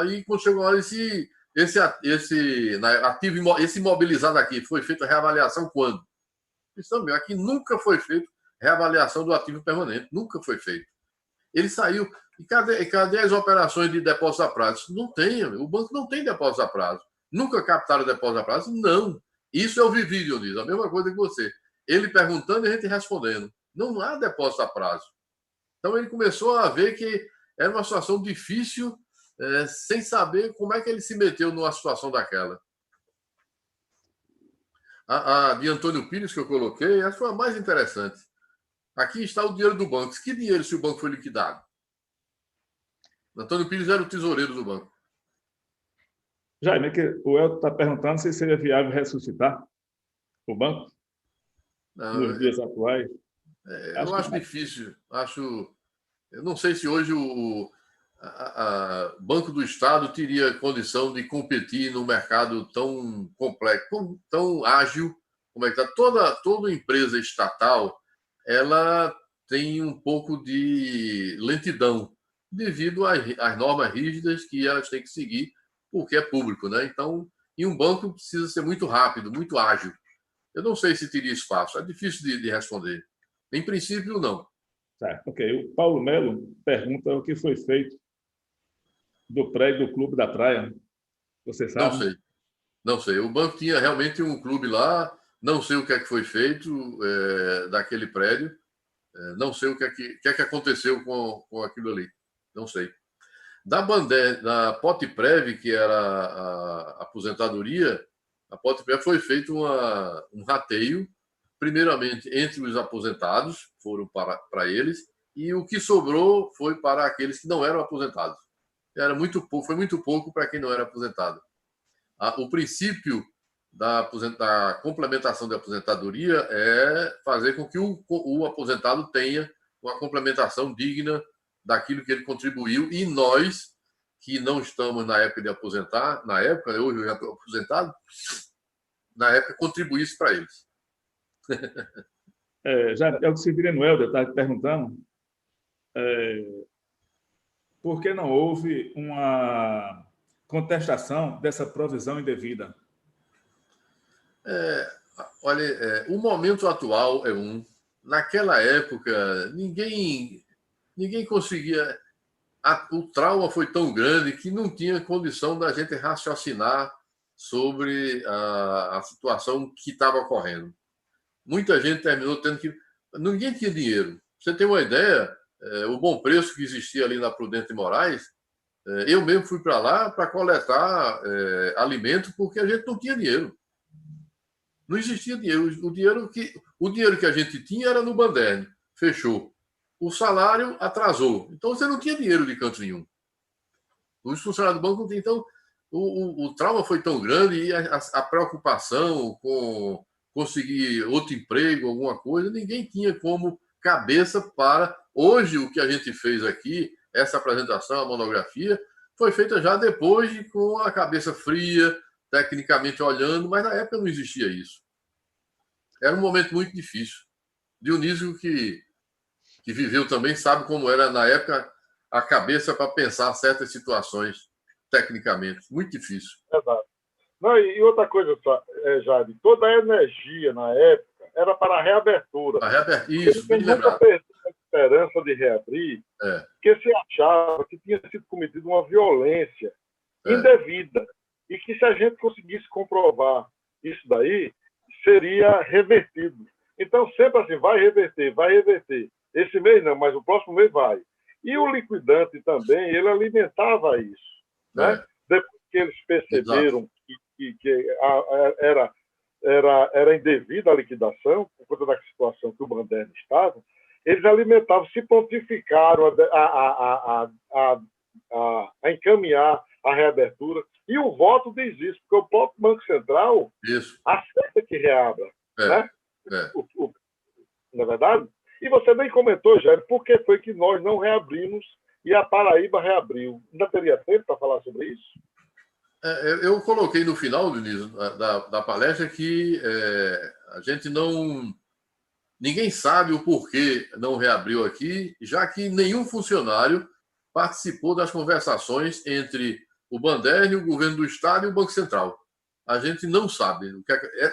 E quando chegou a hora, esse ativo, esse imobilizado aqui, foi feita a reavaliação quando? Isso também, aqui nunca foi feito reavaliação do ativo permanente, nunca foi feito. Ele saiu. E cadê as operações de depósito a prazo? Não tem, o banco não tem depósito a prazo. Nunca captaram depósito a prazo? Não. Isso eu vivi, Dionísio, a mesma coisa que você. Ele perguntando e a gente respondendo. Não há depósito a prazo. Então ele começou a ver que era uma situação difícil, sem saber como é que ele se meteu numa situação daquela. A de Antônio Pires, que eu coloquei, essa foi a mais interessante. Aqui está o dinheiro do banco. Que dinheiro se o banco foi liquidado? Antônio Pires era o tesoureiro do banco. Jaime, é que o Elton está perguntando se seria viável ressuscitar o banco nos dias atuais. Eu acho difícil. Eu não sei se hoje o Banco do Estado teria condição de competir num mercado tão complexo, tão ágil como é que está. Toda empresa estatal, ela tem um pouco de lentidão devido às normas rígidas que elas têm que seguir, porque é público, né? Então, e um banco precisa ser muito rápido, muito ágil. Eu não sei se teria espaço. É difícil de responder. Em princípio, não. Certo, ok. O Paulo Melo pergunta o que foi feito do prédio do Clube da Praia. Você sabe? Não sei. Não sei. O banco tinha realmente um clube lá. Não sei o que é que foi feito daquele prédio. Não sei o que é que aconteceu com aquilo ali. Não sei. Da Potprev, que era a aposentadoria, a Potprev foi feito um rateio, primeiramente entre os aposentados, foram para eles, e o que sobrou foi para aqueles que não eram aposentados. Foi muito pouco para quem não era aposentado. O princípio da complementação da aposentadoria é fazer com que o aposentado tenha uma complementação digna daquilo que ele contribuiu, e nós, que não estamos na época de aposentar, hoje eu já estou aposentado, na época contribuísse para eles. Já é o que Severino Helder está perguntando. Por que não houve uma contestação dessa provisão indevida? Olha, o momento atual é um. Naquela época, ninguém conseguia. O trauma foi tão grande que não tinha condição da gente raciocinar sobre a situação que estava ocorrendo. Muita gente terminou tendo que. Ninguém tinha dinheiro. Pra você ter uma ideia, o bom preço que existia ali na Prudente de Moraes, eu mesmo fui para lá para coletar alimento porque a gente não tinha dinheiro. Não existia dinheiro. O dinheiro que a gente tinha era no Banderne. Fechou. O salário atrasou. Então você não tinha dinheiro de canto nenhum. Os funcionários do banco não tinham. Então, o trauma foi tão grande e a preocupação com conseguir outro emprego, alguma coisa, ninguém tinha como cabeça para. Hoje, o que a gente fez aqui, essa apresentação, a monografia, foi feita já depois, com a cabeça fria, tecnicamente olhando, mas na época não existia isso. Era um momento muito difícil. Dionísio, que viveu também, sabe como era na época a cabeça para pensar certas situações, tecnicamente. Muito difícil. Exato. Não, e outra coisa, Jade, toda a energia na época era para a reabertura. Isso, bem lembrado. Nunca perdeu a esperança de reabrir, porque se achava que tinha sido cometida uma violência indevida e que, se a gente conseguisse comprovar isso daí, seria revertido. Então, sempre assim, vai reverter. Esse mês não, mas o próximo mês vai. E o liquidante também, ele alimentava isso. Né? Depois que eles perceberam que era indevida a liquidação, por conta da situação que o Banderne estava, eles alimentavam, se prontificaram a encaminhar a reabertura. E o voto diz isso, porque o próprio Banco Central aceita que reabra. Né? Não é verdade? E você nem comentou, Jair, por que foi que nós não reabrimos e a Paraíba reabriu. Ainda teria tempo para falar sobre isso? Eu coloquei no final, Dionísio, da palestra que a gente não... Ninguém sabe o porquê não reabriu aqui, já que nenhum funcionário participou das conversações entre o Banderne, o governo do Estado e o Banco Central. A gente não sabe.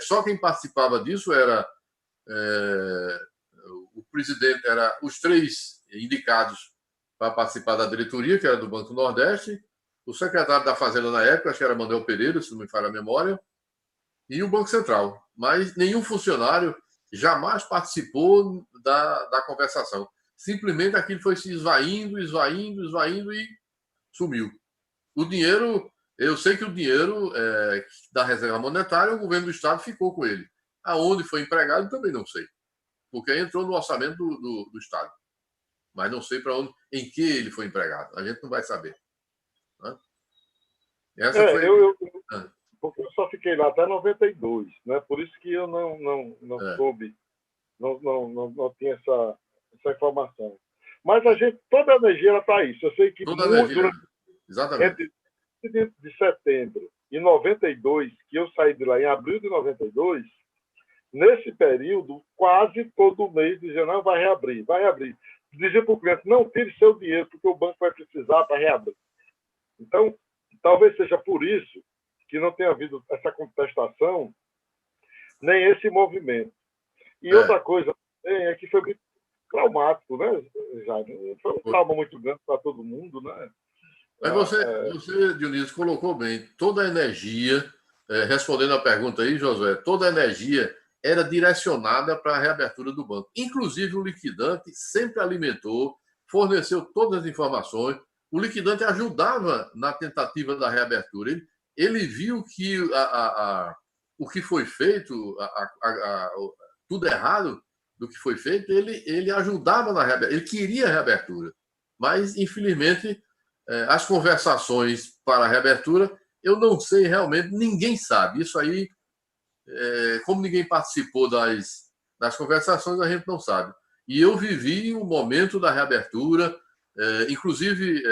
Só quem participava disso era o presidente, era os 3 indicados para participar da diretoria, que era do Banco Nordeste, o secretário da Fazenda na época, acho que era Manuel Pereira, se não me falha a memória, e o Banco Central. Mas nenhum funcionário jamais participou da conversação. Simplesmente aquilo foi se esvaindo e sumiu. O dinheiro, eu sei que o dinheiro da Reserva Monetária, o governo do Estado ficou com ele. Aonde foi empregado, também não sei. Porque entrou no orçamento do Estado. Mas não sei para onde, em que ele foi empregado. A gente não vai saber. Né? Essa foi. Porque eu só fiquei lá até 92, né? Por isso que eu não soube, não tinha essa informação. Mas toda a energia está aí. Eu sei que exatamente. Entre de setembro e 92, que eu saí de lá em abril de 92, nesse período, quase todo mês dizia, não, vai reabrir. Dizia para o cliente, não tire seu dinheiro, porque o banco vai precisar para reabrir. Então, talvez seja por isso que não tenha havido essa contestação, nem esse movimento. E outra coisa é que foi muito traumático, né, Jaime? Foi um trauma muito grande para todo mundo, né? Mas você, Dionísio, colocou bem. Toda a energia, respondendo a pergunta aí, Josué, toda a energia era direcionada para a reabertura do banco. Inclusive, o liquidante sempre alimentou, forneceu todas as informações. O liquidante ajudava na tentativa da reabertura. Ele viu que o que foi feito, tudo errado do que foi feito, ele ajudava na reabertura. Ele queria a reabertura. Mas, infelizmente, as conversações para a reabertura, eu não sei realmente, ninguém sabe. Isso aí, como ninguém participou das conversações, a gente não sabe. E eu vivi o momento da reabertura, inclusive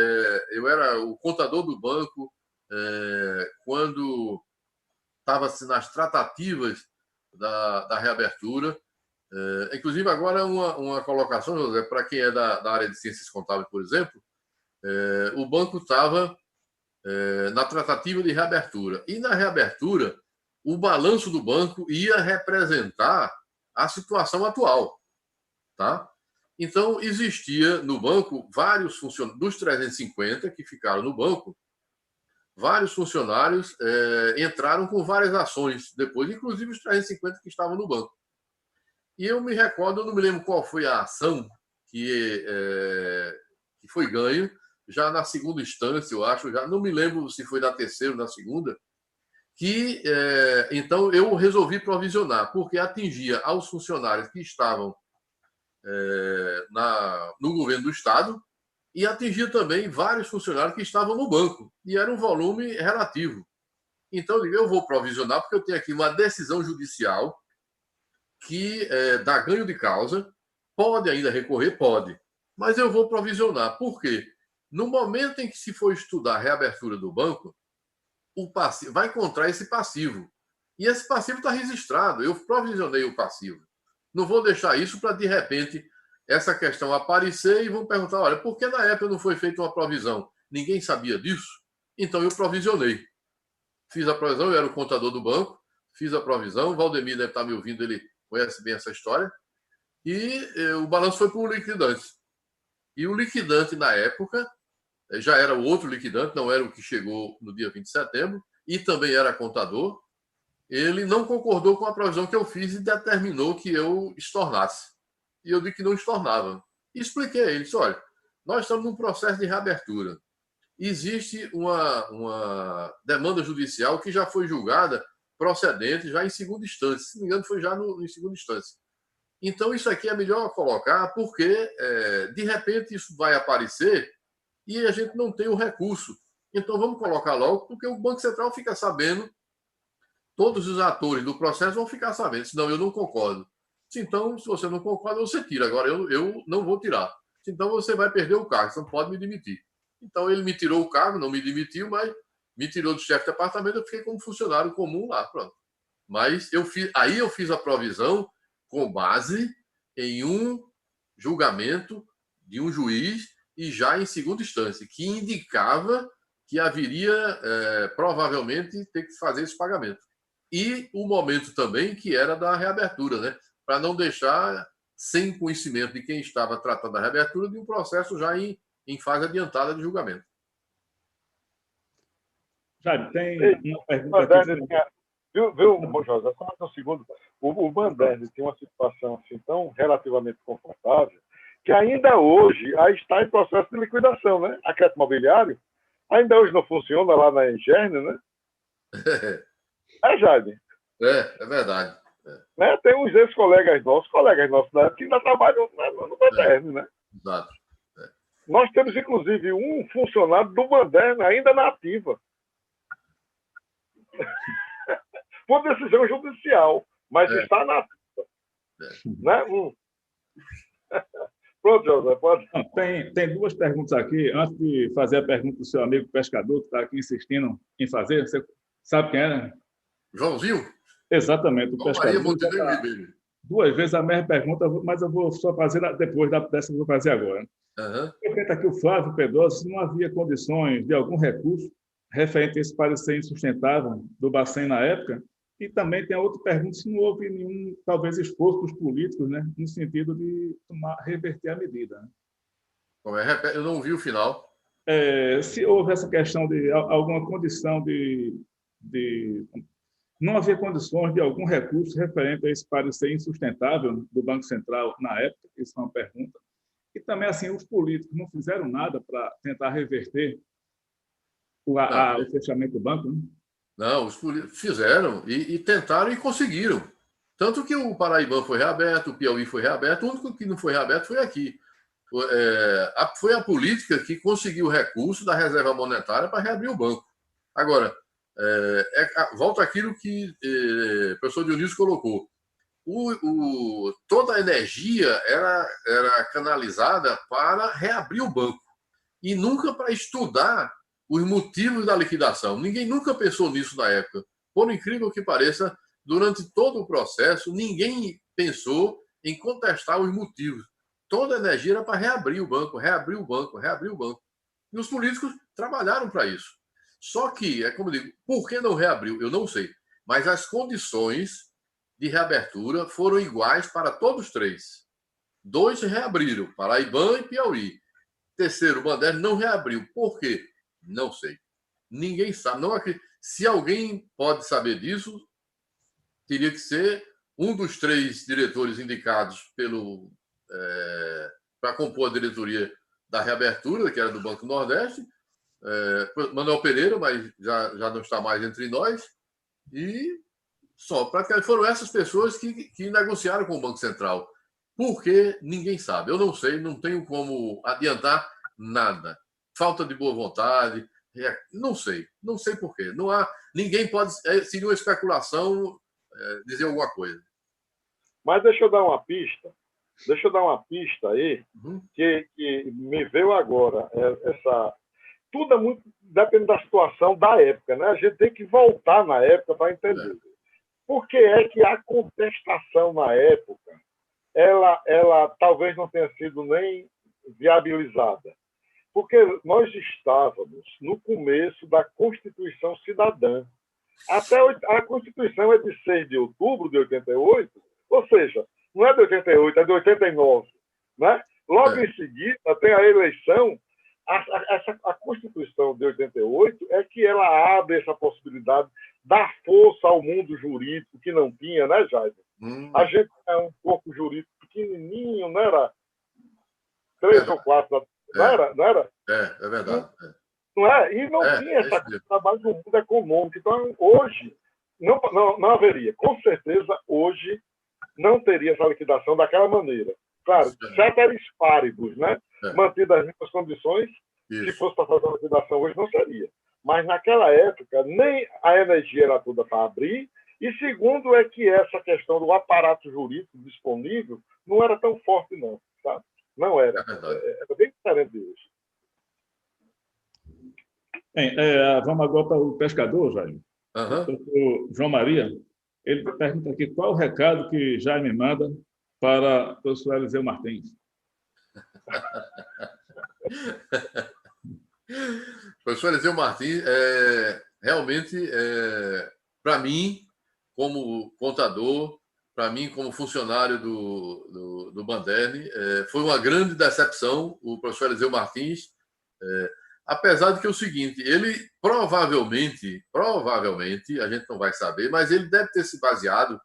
eu era o contador do banco quando estava nas tratativas da reabertura. Inclusive, agora uma colocação, José, para quem é da área de ciências contábeis, por exemplo, o banco estava na tratativa de reabertura. E na reabertura, o balanço do banco ia representar a situação atual. Tá? Então, existia no banco vários funcionários, dos 350 que ficaram no banco, vários funcionários entraram com várias ações depois, inclusive os 350 que estavam no banco. E eu me recordo, eu não me lembro qual foi a ação que foi ganho, já na segunda instância, eu acho, já não me lembro se foi na terceira ou na segunda, que então eu resolvi provisionar, porque atingia aos funcionários que estavam no governo do Estado e atingia também vários funcionários que estavam no banco, e era um volume relativo. Então, eu digo, eu vou provisionar, porque eu tenho aqui uma decisão judicial que dá ganho de causa, pode ainda recorrer, pode, mas eu vou provisionar. Por quê? No momento em que se for estudar a reabertura do banco, o passivo vai encontrar esse passivo. E esse passivo está registrado. Eu provisionei o passivo. Não vou deixar isso para, de repente, essa questão aparecer e vão perguntar, olha, por que na época não foi feita uma provisão? Ninguém sabia disso? Então, eu provisionei. Fiz a provisão, eu era o contador do banco, fiz a provisão, o Valdemir deve estar me ouvindo, ele conhece bem essa história, e o balanço foi para o liquidante. E o liquidante, na época, já era o outro liquidante, não era o que chegou no dia 20 de setembro, e também era contador. Ele não concordou com a provisão que eu fiz e determinou que eu estornasse. E eu disse que não estornava. E expliquei a ele, disse, olha, nós estamos num processo de reabertura. Existe uma demanda judicial que já foi julgada procedente, já em segunda instância. Se não me engano, foi já em segunda instância. Então, isso aqui é melhor colocar, porque, de repente, isso vai aparecer e a gente não tem o recurso. Então, vamos colocar logo, porque o Banco Central fica sabendo, todos os atores do processo vão ficar sabendo, senão eu não concordo. Então, se você não concorda, você tira. Agora, eu não vou tirar. Então, você vai perder o cargo, você não pode me demitir. Então, ele me tirou o cargo, não me demitiu, mas me tirou do chefe de departamento, eu fiquei como funcionário comum lá, pronto. Mas eu fiz a provisão com base em um julgamento de um juiz e já em segunda instância, que indicava que haveria provavelmente ter que fazer esse pagamento. E o momento também que era da reabertura, né? Para não deixar sem conhecimento de quem estava tratando da reabertura de um processo já em fase adiantada de julgamento. Jaime, tem uma pergunta aqui. Viu, José? Só mais um segundo. O Bandeira tem uma situação assim tão relativamente confortável que ainda hoje está em processo de liquidação, né? A crédito imobiliário ainda hoje não funciona lá na Engerne, né? Jaime? É verdade. Né? Tem uns ex-colegas nossos da época, que ainda trabalham no Banderno, né? Exato. Nós temos, inclusive, um funcionário do Banderno ainda na ativa. Por decisão judicial, mas está na ativa. Né? Pronto, José, pode. Tem duas perguntas aqui. Antes de fazer a pergunta do seu amigo pescador, que está aqui insistindo em fazer, você sabe quem é? Joãozinho? Exatamente, o pescador. Maria Montenegro Ribeiro. Duas vezes a mesma pergunta, mas eu vou só fazer depois dessa que eu vou fazer agora. Pergunta aqui o Flávio Pedrosa se não havia condições de algum recurso referente a esse parecer insustentável do Bacen na época. E também tem a outra pergunta se não houve nenhum, talvez, esforço dos políticos, né, no sentido de reverter a medida. Né? Eu não vi o final. Se houve essa questão de alguma condição não havia condições de algum recurso referente a esse parecer insustentável do Banco Central na época, isso é uma pergunta. E também, assim, os políticos não fizeram nada para tentar reverter o fechamento do banco, né? Não, os políticos fizeram e tentaram e conseguiram. Tanto que o Paraibano foi reaberto, o Piauí foi reaberto, o único que não foi reaberto foi aqui. Foi a política que conseguiu recurso da reserva monetária para reabrir o banco. Agora, volta àquilo que o professor Dionísio colocou. Toda a energia era canalizada para reabrir o banco e nunca para estudar os motivos da liquidação. Ninguém nunca pensou nisso na época. Por incrível que pareça, durante todo o processo, ninguém pensou em contestar os motivos. Toda a energia era para reabrir o banco, reabrir o banco, reabrir o banco. E os políticos trabalharam para isso. Só que, como eu digo, por que não reabriu? Eu não sei. Mas as condições de reabertura foram iguais para todos os três. 2 reabriram, Paraibano e Piauí. Terceiro, o Banderno não reabriu. Por quê? Não sei. Ninguém sabe. Não acredito. Se alguém pode saber disso, teria que ser um dos 3 diretores indicados para compor a diretoria da reabertura, que era do Banco Nordeste, Manuel Pereira, mas já não está mais entre nós, e só. Praticamente foram essas pessoas que negociaram com o Banco Central. Por que ninguém sabe? Eu não sei, não tenho como adiantar nada. Falta de boa vontade, não sei por quê. Não há, ninguém pode, seria uma especulação dizer alguma coisa. Mas deixa eu dar uma pista aí, que me veio agora. Tudo é muito, depende da situação da época, né? A gente tem que voltar na época para entender. Por que é que a contestação na época, ela talvez não tenha sido nem viabilizada? Porque nós estávamos no começo da Constituição Cidadã. Até a Constituição é de 6 de outubro de 88, ou seja, não é de 88, é de 89. Né? Logo em seguida, tem a eleição. A Constituição de 88 é que ela abre essa possibilidade, dá força ao mundo jurídico, que não tinha, né, Jair? A gente é um corpo jurídico pequenininho, não era 3 ou 4, não era? É verdade. Não é? E não tinha essa trabalho do mundo econômico. Então, hoje, não haveria. Com certeza, hoje, não teria essa liquidação daquela maneira. Claro, ceteris paribus, né? Mantidas as mesmas condições, se fosse para fazer a liquidação hoje, não seria. Mas, naquela época, nem a energia era toda para abrir, e segundo é que essa questão do aparato jurídico disponível não era tão forte, não. Tá? Não era. Era bem diferente de hoje. Bem, vamos agora para o pescador, Jaime. O João Maria, ele pergunta aqui qual o recado que Jaime manda para o professor Eliseu Martins. Professor Eliseu Martins, realmente, para mim, como contador, para mim, como funcionário do Banderno, foi uma grande decepção o professor Eliseu Martins, apesar de que é o seguinte, ele provavelmente, a gente não vai saber, mas ele deve ter se baseado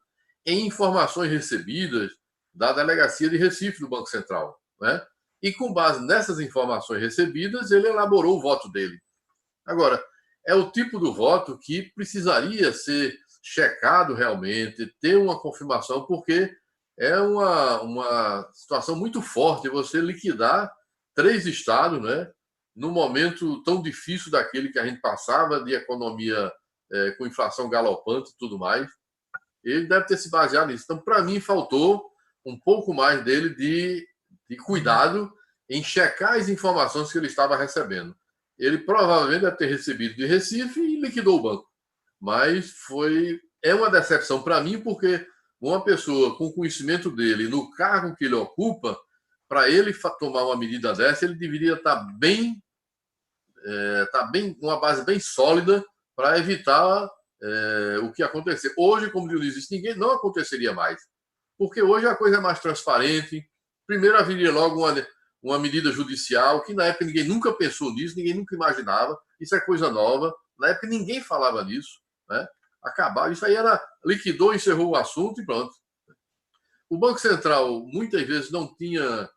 em informações recebidas da Delegacia de Recife do Banco Central, né? E com base nessas informações recebidas, ele elaborou o voto dele. Agora, é o tipo do voto que precisaria ser checado realmente, ter uma confirmação, porque é uma situação muito forte você liquidar 3 estados, né, num momento tão difícil daquele que a gente passava, de economia com inflação galopante e tudo mais. Ele deve ter se baseado nisso. Então, para mim, faltou um pouco mais dele de cuidado em checar as informações que ele estava recebendo. Ele provavelmente deve ter recebido de Recife e liquidou o banco. Mas é uma decepção para mim, porque uma pessoa com conhecimento dele, no cargo que ele ocupa, para ele tomar uma medida dessa, ele deveria estar bem, uma base bem sólida para evitar o que acontecer. Hoje, como Dionísio disse, ninguém não aconteceria mais, porque hoje a coisa é mais transparente. Primeiro haveria logo uma medida judicial, que na época ninguém nunca pensou nisso, ninguém nunca imaginava. Isso é coisa nova. Na época ninguém falava nisso, né? Acabar, isso aí liquidou, encerrou o assunto e pronto. O Banco Central muitas vezes não tinha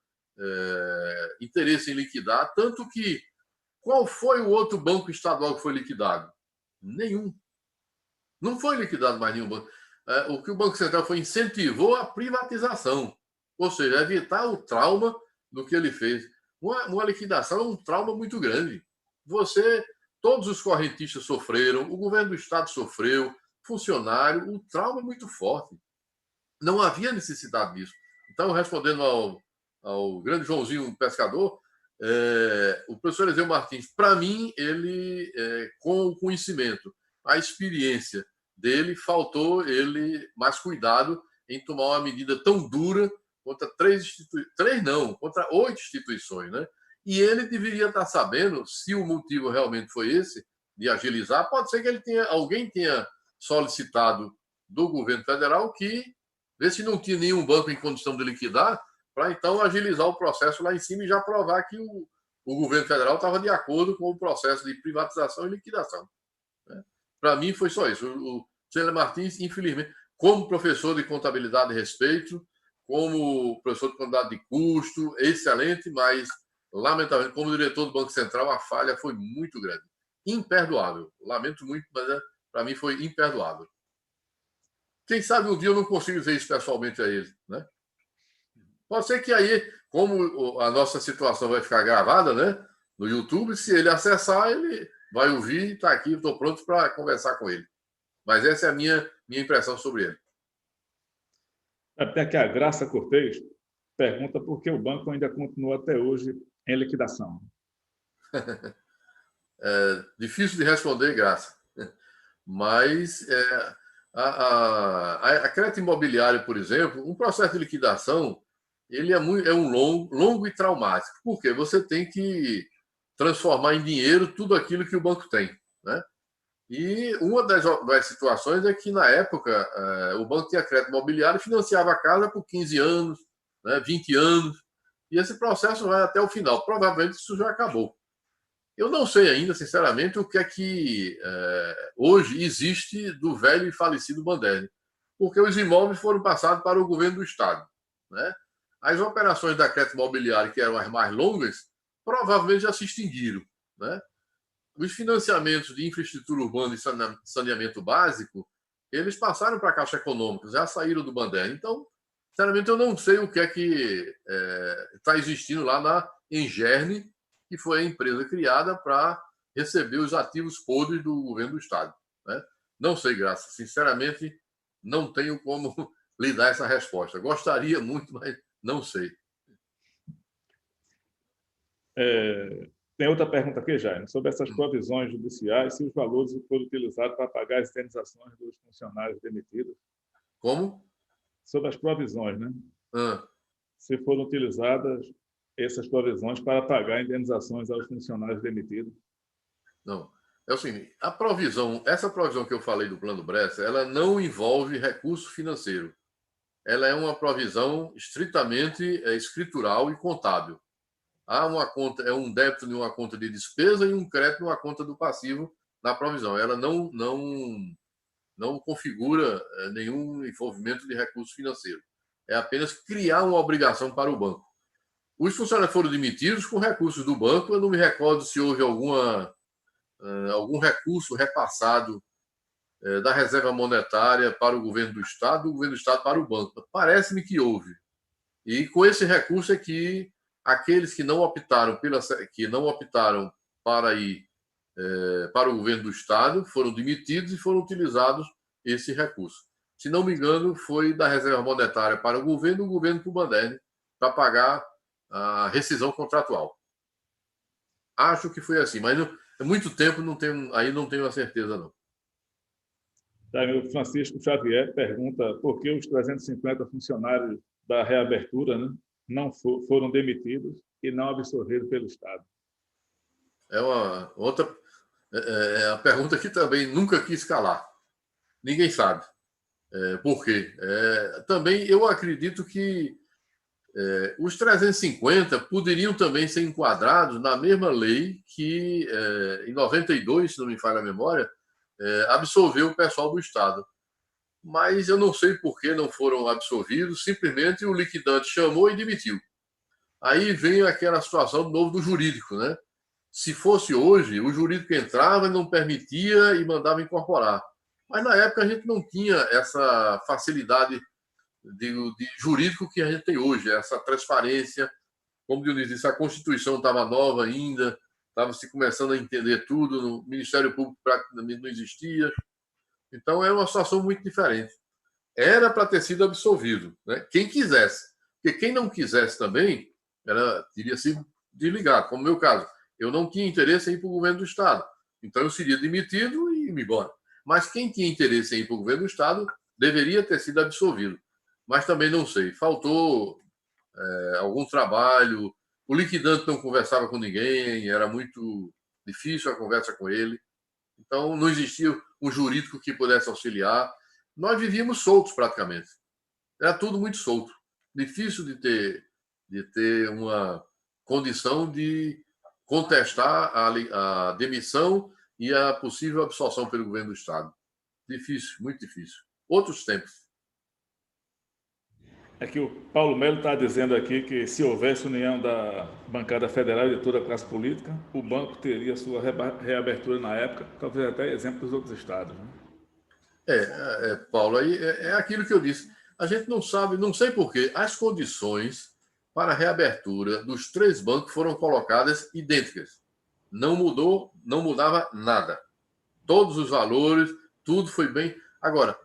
interesse em liquidar, tanto que qual foi o outro banco estadual que foi liquidado? Nenhum. Não foi liquidado mais nenhum banco. O que o Banco Central incentivou a privatização, ou seja, evitar o trauma do que ele fez. Uma liquidação é um trauma muito grande. Todos os correntistas sofreram, o governo do estado sofreu, funcionário, um trauma muito forte. Não havia necessidade disso. Então, respondendo ao grande Joãozinho Pescador, o professor Eliseu Martins, para mim, ele, com o conhecimento, a experiência dele, faltou ele mais cuidado em tomar uma medida tão dura contra contra 8 instituições, né? E ele deveria estar sabendo, se o motivo realmente foi esse, de agilizar. Pode ser que alguém tenha solicitado do governo federal que ver se não tinha nenhum banco em condição de liquidar, para então agilizar o processo lá em cima e já provar que o governo federal estava de acordo com o processo de privatização e liquidação, né? Para mim foi só isso. O Célio Martins, infelizmente, como professor de contabilidade e respeito, como professor de contabilidade de custo, excelente, mas lamentavelmente, como diretor do Banco Central, a falha foi muito grande. Imperdoável. Lamento muito, mas para mim foi imperdoável. Quem sabe um dia eu não consigo ver isso pessoalmente a ele, né? Pode ser que aí, como a nossa situação vai ficar gravada, né, no YouTube, se ele acessar, ele vai ouvir e está aqui, estou pronto para conversar com ele. Mas essa é a minha impressão sobre ele. Até que a Graça Cortez pergunta por que o banco ainda continua até hoje em liquidação. É difícil de responder, Graça. Mas a crédito imobiliário, por exemplo, um processo de liquidação, ele é um longo e traumático. Por quê? Você tem que transformar em dinheiro tudo aquilo que o banco tem, né? E uma das situações é que, na época, o banco tinha crédito imobiliário e financiava a casa por 15 anos, né, 20 anos, e esse processo vai até o final. Provavelmente isso já acabou. Eu não sei ainda, sinceramente, o que é que hoje existe do velho e falecido Bandelli, porque os imóveis foram passados para o governo do Estado, né? As operações da crédito imobiliário, que eram as mais longas, provavelmente já se extinguiram, né? Os financiamentos de infraestrutura urbana e saneamento básico, eles passaram para a Caixa Econômica, já saíram do Bandelli. Então, sinceramente, eu não sei o que é que está existindo lá na Engerne, que foi a empresa criada para receber os ativos podres do governo do Estado, né? Não sei, Graça. Sinceramente, não tenho como lhe dar essa resposta. Gostaria muito, mas não sei. Tem outra pergunta aqui, Jaime, sobre essas provisões judiciais, se os valores foram utilizados para pagar as indenizações dos funcionários demitidos. Como? Sobre as provisões, né? Se foram utilizadas essas provisões para pagar indenizações aos funcionários demitidos. Não. É o seguinte, essa provisão que eu falei do Plano Bresser, ela não envolve recurso financeiro. Ela é uma provisão estritamente escritural e contábil. Há uma conta, é um débito em uma conta de despesa e um crédito numa conta do passivo na provisão. Ela não configura nenhum envolvimento de recurso financeiro. É apenas criar uma obrigação para o banco. Os funcionários foram demitidos com recursos do banco. Eu não me recordo se houve algum recurso repassado da reserva monetária para o governo do Estado, do governo do Estado para o banco. Parece-me que houve. E com esse recurso é que aqueles que não optaram para ir para o governo do Estado foram demitidos e foram utilizados esse recurso. Se não me engano, foi da reserva monetária para o governo para o Banderne, para pagar a rescisão contratual. Acho que foi assim, mas há muito tempo aí não tenho a certeza, não. O Francisco Xavier pergunta por que os 350 funcionários da reabertura, né, não foram demitidos e não absorvidos pelo Estado. É uma outra a pergunta que também nunca quis calar. Ninguém sabe por quê. Também eu acredito que os 350 poderiam também ser enquadrados na mesma lei que, em 92, se não me falha a memória, absolveu o pessoal do Estado. Mas eu não sei por que não foram absolvidos, simplesmente o liquidante chamou e demitiu. Aí vem aquela situação de novo do jurídico, né? Se fosse hoje, o jurídico entrava e não permitia e mandava incorporar. Mas na época a gente não tinha essa facilidade de jurídico que a gente tem hoje, essa transparência. Como Dionísio disse, a Constituição estava nova ainda, estava se começando a entender tudo, o Ministério Público praticamente não existia. Então era uma situação muito diferente. Era para ter sido absolvido, né? Quem quisesse. Porque quem não quisesse também, teria sido desligado, como no meu caso. Eu não tinha interesse em ir para o governo do Estado. Então eu seria demitido e ir embora. Mas quem tinha interesse em ir para o governo do Estado deveria ter sido absolvido. Mas também não sei. Faltou algum trabalho. O liquidante não conversava com ninguém, era muito difícil a conversa com ele. Então não existia um jurídico que pudesse auxiliar. Nós vivíamos soltos praticamente. Era tudo muito solto. Difícil de ter uma condição de contestar a demissão e a possível absolvição pelo governo do Estado. Difícil, muito difícil. Outros tempos. Aqui o Paulo Melo está dizendo aqui que se houvesse união da bancada federal e de toda a classe política, o banco teria sua reabertura na época, talvez até exemplo dos outros estados. Né? Paulo, aí é aquilo que eu disse. A gente não sabe, não sei porquê, as condições para a reabertura dos 3 bancos foram colocadas idênticas. Não mudou, não mudava nada. Todos os valores, tudo foi bem. Agora,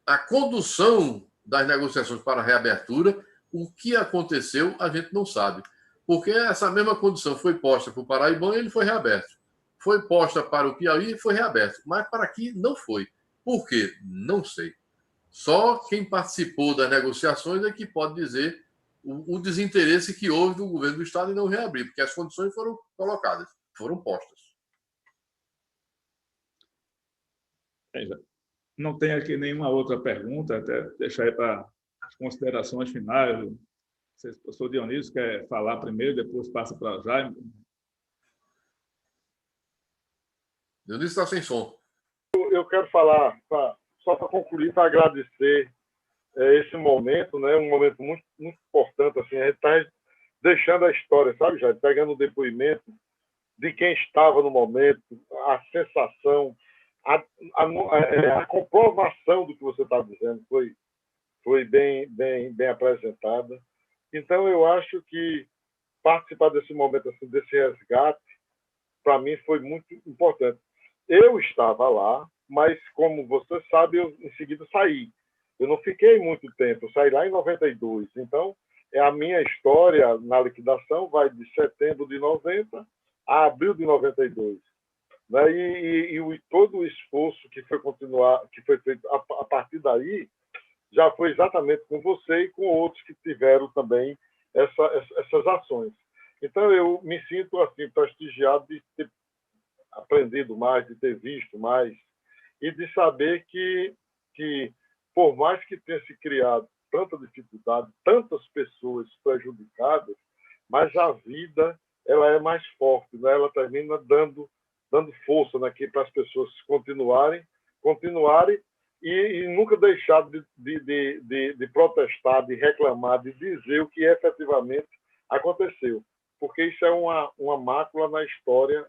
a condução das negociações para a reabertura, o que aconteceu, a gente não sabe. Porque essa mesma condição foi posta para o Paraibano e ele foi reaberto. Foi posta para o Piauí e foi reaberto. Mas para aqui não foi. Por quê? Não sei. Só quem participou das negociações é que pode dizer o desinteresse que houve do governo do Estado em não reabrir, porque as condições foram colocadas, foram postas. Não tem aqui nenhuma outra pergunta, até deixar aí para as considerações finais. Não sei se o professor Dionísio quer falar primeiro, depois passa para o Jaime. Dionísio está sem som. Eu quero falar, só para concluir, para agradecer esse momento, né? Um momento muito, muito importante. Assim, a gente está deixando a história, sabe, já pegando o depoimento de quem estava no momento, a sensação, a comprovação do que você está dizendo foi bem apresentada. Então, eu acho que participar desse momento, assim, desse resgate, para mim foi muito importante. Eu estava lá, mas, como você sabe, eu em seguida saí. Eu não fiquei muito tempo, eu saí lá em 92. Então, a minha história na liquidação vai de setembro de 90 a abril de 92. Né? E todo o esforço que foi feito a partir daí, já foi exatamente com você e com outros que tiveram também essas ações. Então, eu me sinto assim prestigiado de ter aprendido mais, de ter visto mais, e de saber que por mais que tenha se criado tanta dificuldade, tantas pessoas prejudicadas, mas a vida ela é mais forte, né? Ela termina dando força, né, para as pessoas continuarem e nunca deixar de protestar, de reclamar, de dizer o que efetivamente aconteceu, porque isso é uma mácula na história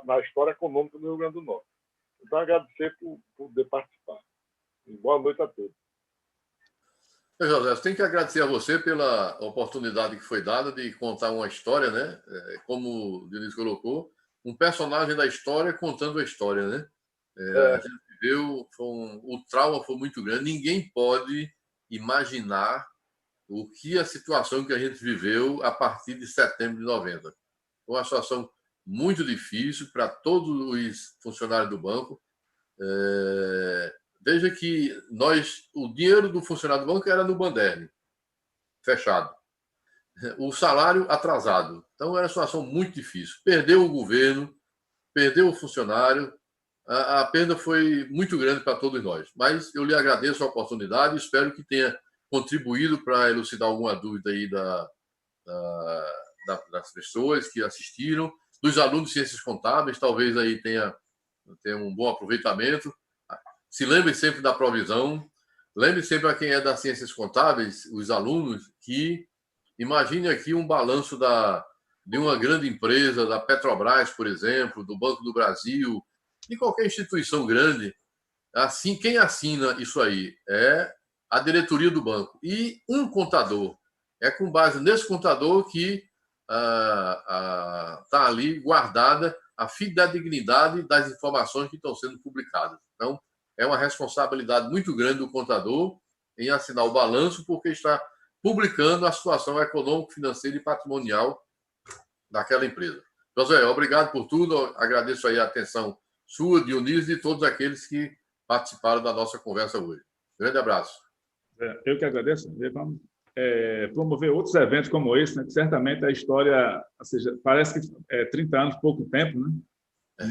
na história econômica do Rio Grande do Norte. Então, agradecer por poder participar. E boa noite a todos. José, tem que agradecer a você pela oportunidade que foi dada de contar uma história, né? Como o Dionísio colocou, um personagem da história contando a história, né? A gente viveu, o trauma foi muito grande. Ninguém pode imaginar o que a situação que a gente viveu a partir de setembro de 90. Foi uma situação muito difícil para todos os funcionários do banco. Veja que o dinheiro do funcionário do banco era no Banderli, fechado. O salário atrasado. Então, era uma situação muito difícil. Perdeu o governo, perdeu o funcionário. A perda foi muito grande para todos nós. Mas eu lhe agradeço a oportunidade e espero que tenha contribuído para elucidar alguma dúvida aí das pessoas que assistiram, dos alunos de ciências contábeis, talvez aí tenha um bom aproveitamento. Se lembre sempre da provisão, lembre sempre a quem é das ciências contábeis, os alunos, que imagine aqui um balanço de uma grande empresa, da Petrobras, por exemplo, do Banco do Brasil, de qualquer instituição grande. Assim, quem assina isso aí é a diretoria do banco e um contador. É com base nesse contador que está ali guardada a fidedignidade das informações que estão sendo publicadas. Então, é uma responsabilidade muito grande do contador em assinar o balanço, porque está publicando a situação econômica, financeira e patrimonial daquela empresa. José, obrigado por tudo. Agradeço aí a atenção sua, Dionísio, e de todos aqueles que participaram da nossa conversa hoje. Grande abraço. Eu que agradeço. Vamos promover outros eventos como esse, né? Que certamente a história, ou seja, parece que 30 anos, pouco tempo, né?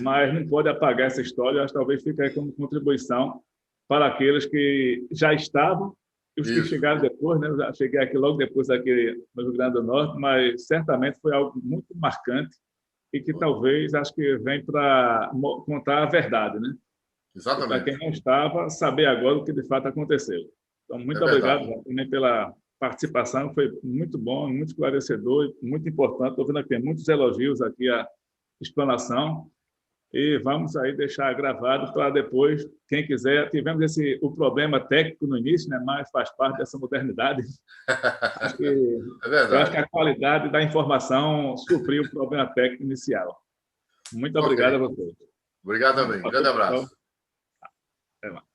Mas não pode apagar essa história. Acho que talvez fique aí como contribuição para aqueles que já estavam e os que chegaram depois, né? Eu já cheguei aqui logo depois aqui no Rio Grande do Norte, mas certamente foi algo muito marcante e que talvez, acho que vem para contar a verdade, né? Exatamente. Para quem não estava, saber agora o que de fato aconteceu. Então, muito obrigado também pela participação, foi muito bom, muito esclarecedor, muito importante. Estou vendo aqui muitos elogios aqui à explanação. E vamos aí deixar gravado para depois, quem quiser. Tivemos o problema técnico no início, né? Mas faz parte dessa modernidade. Eu acho que a qualidade da informação supriu o problema técnico inicial. Muito obrigado a vocês. Obrigado também. Grande abraço. Até lá.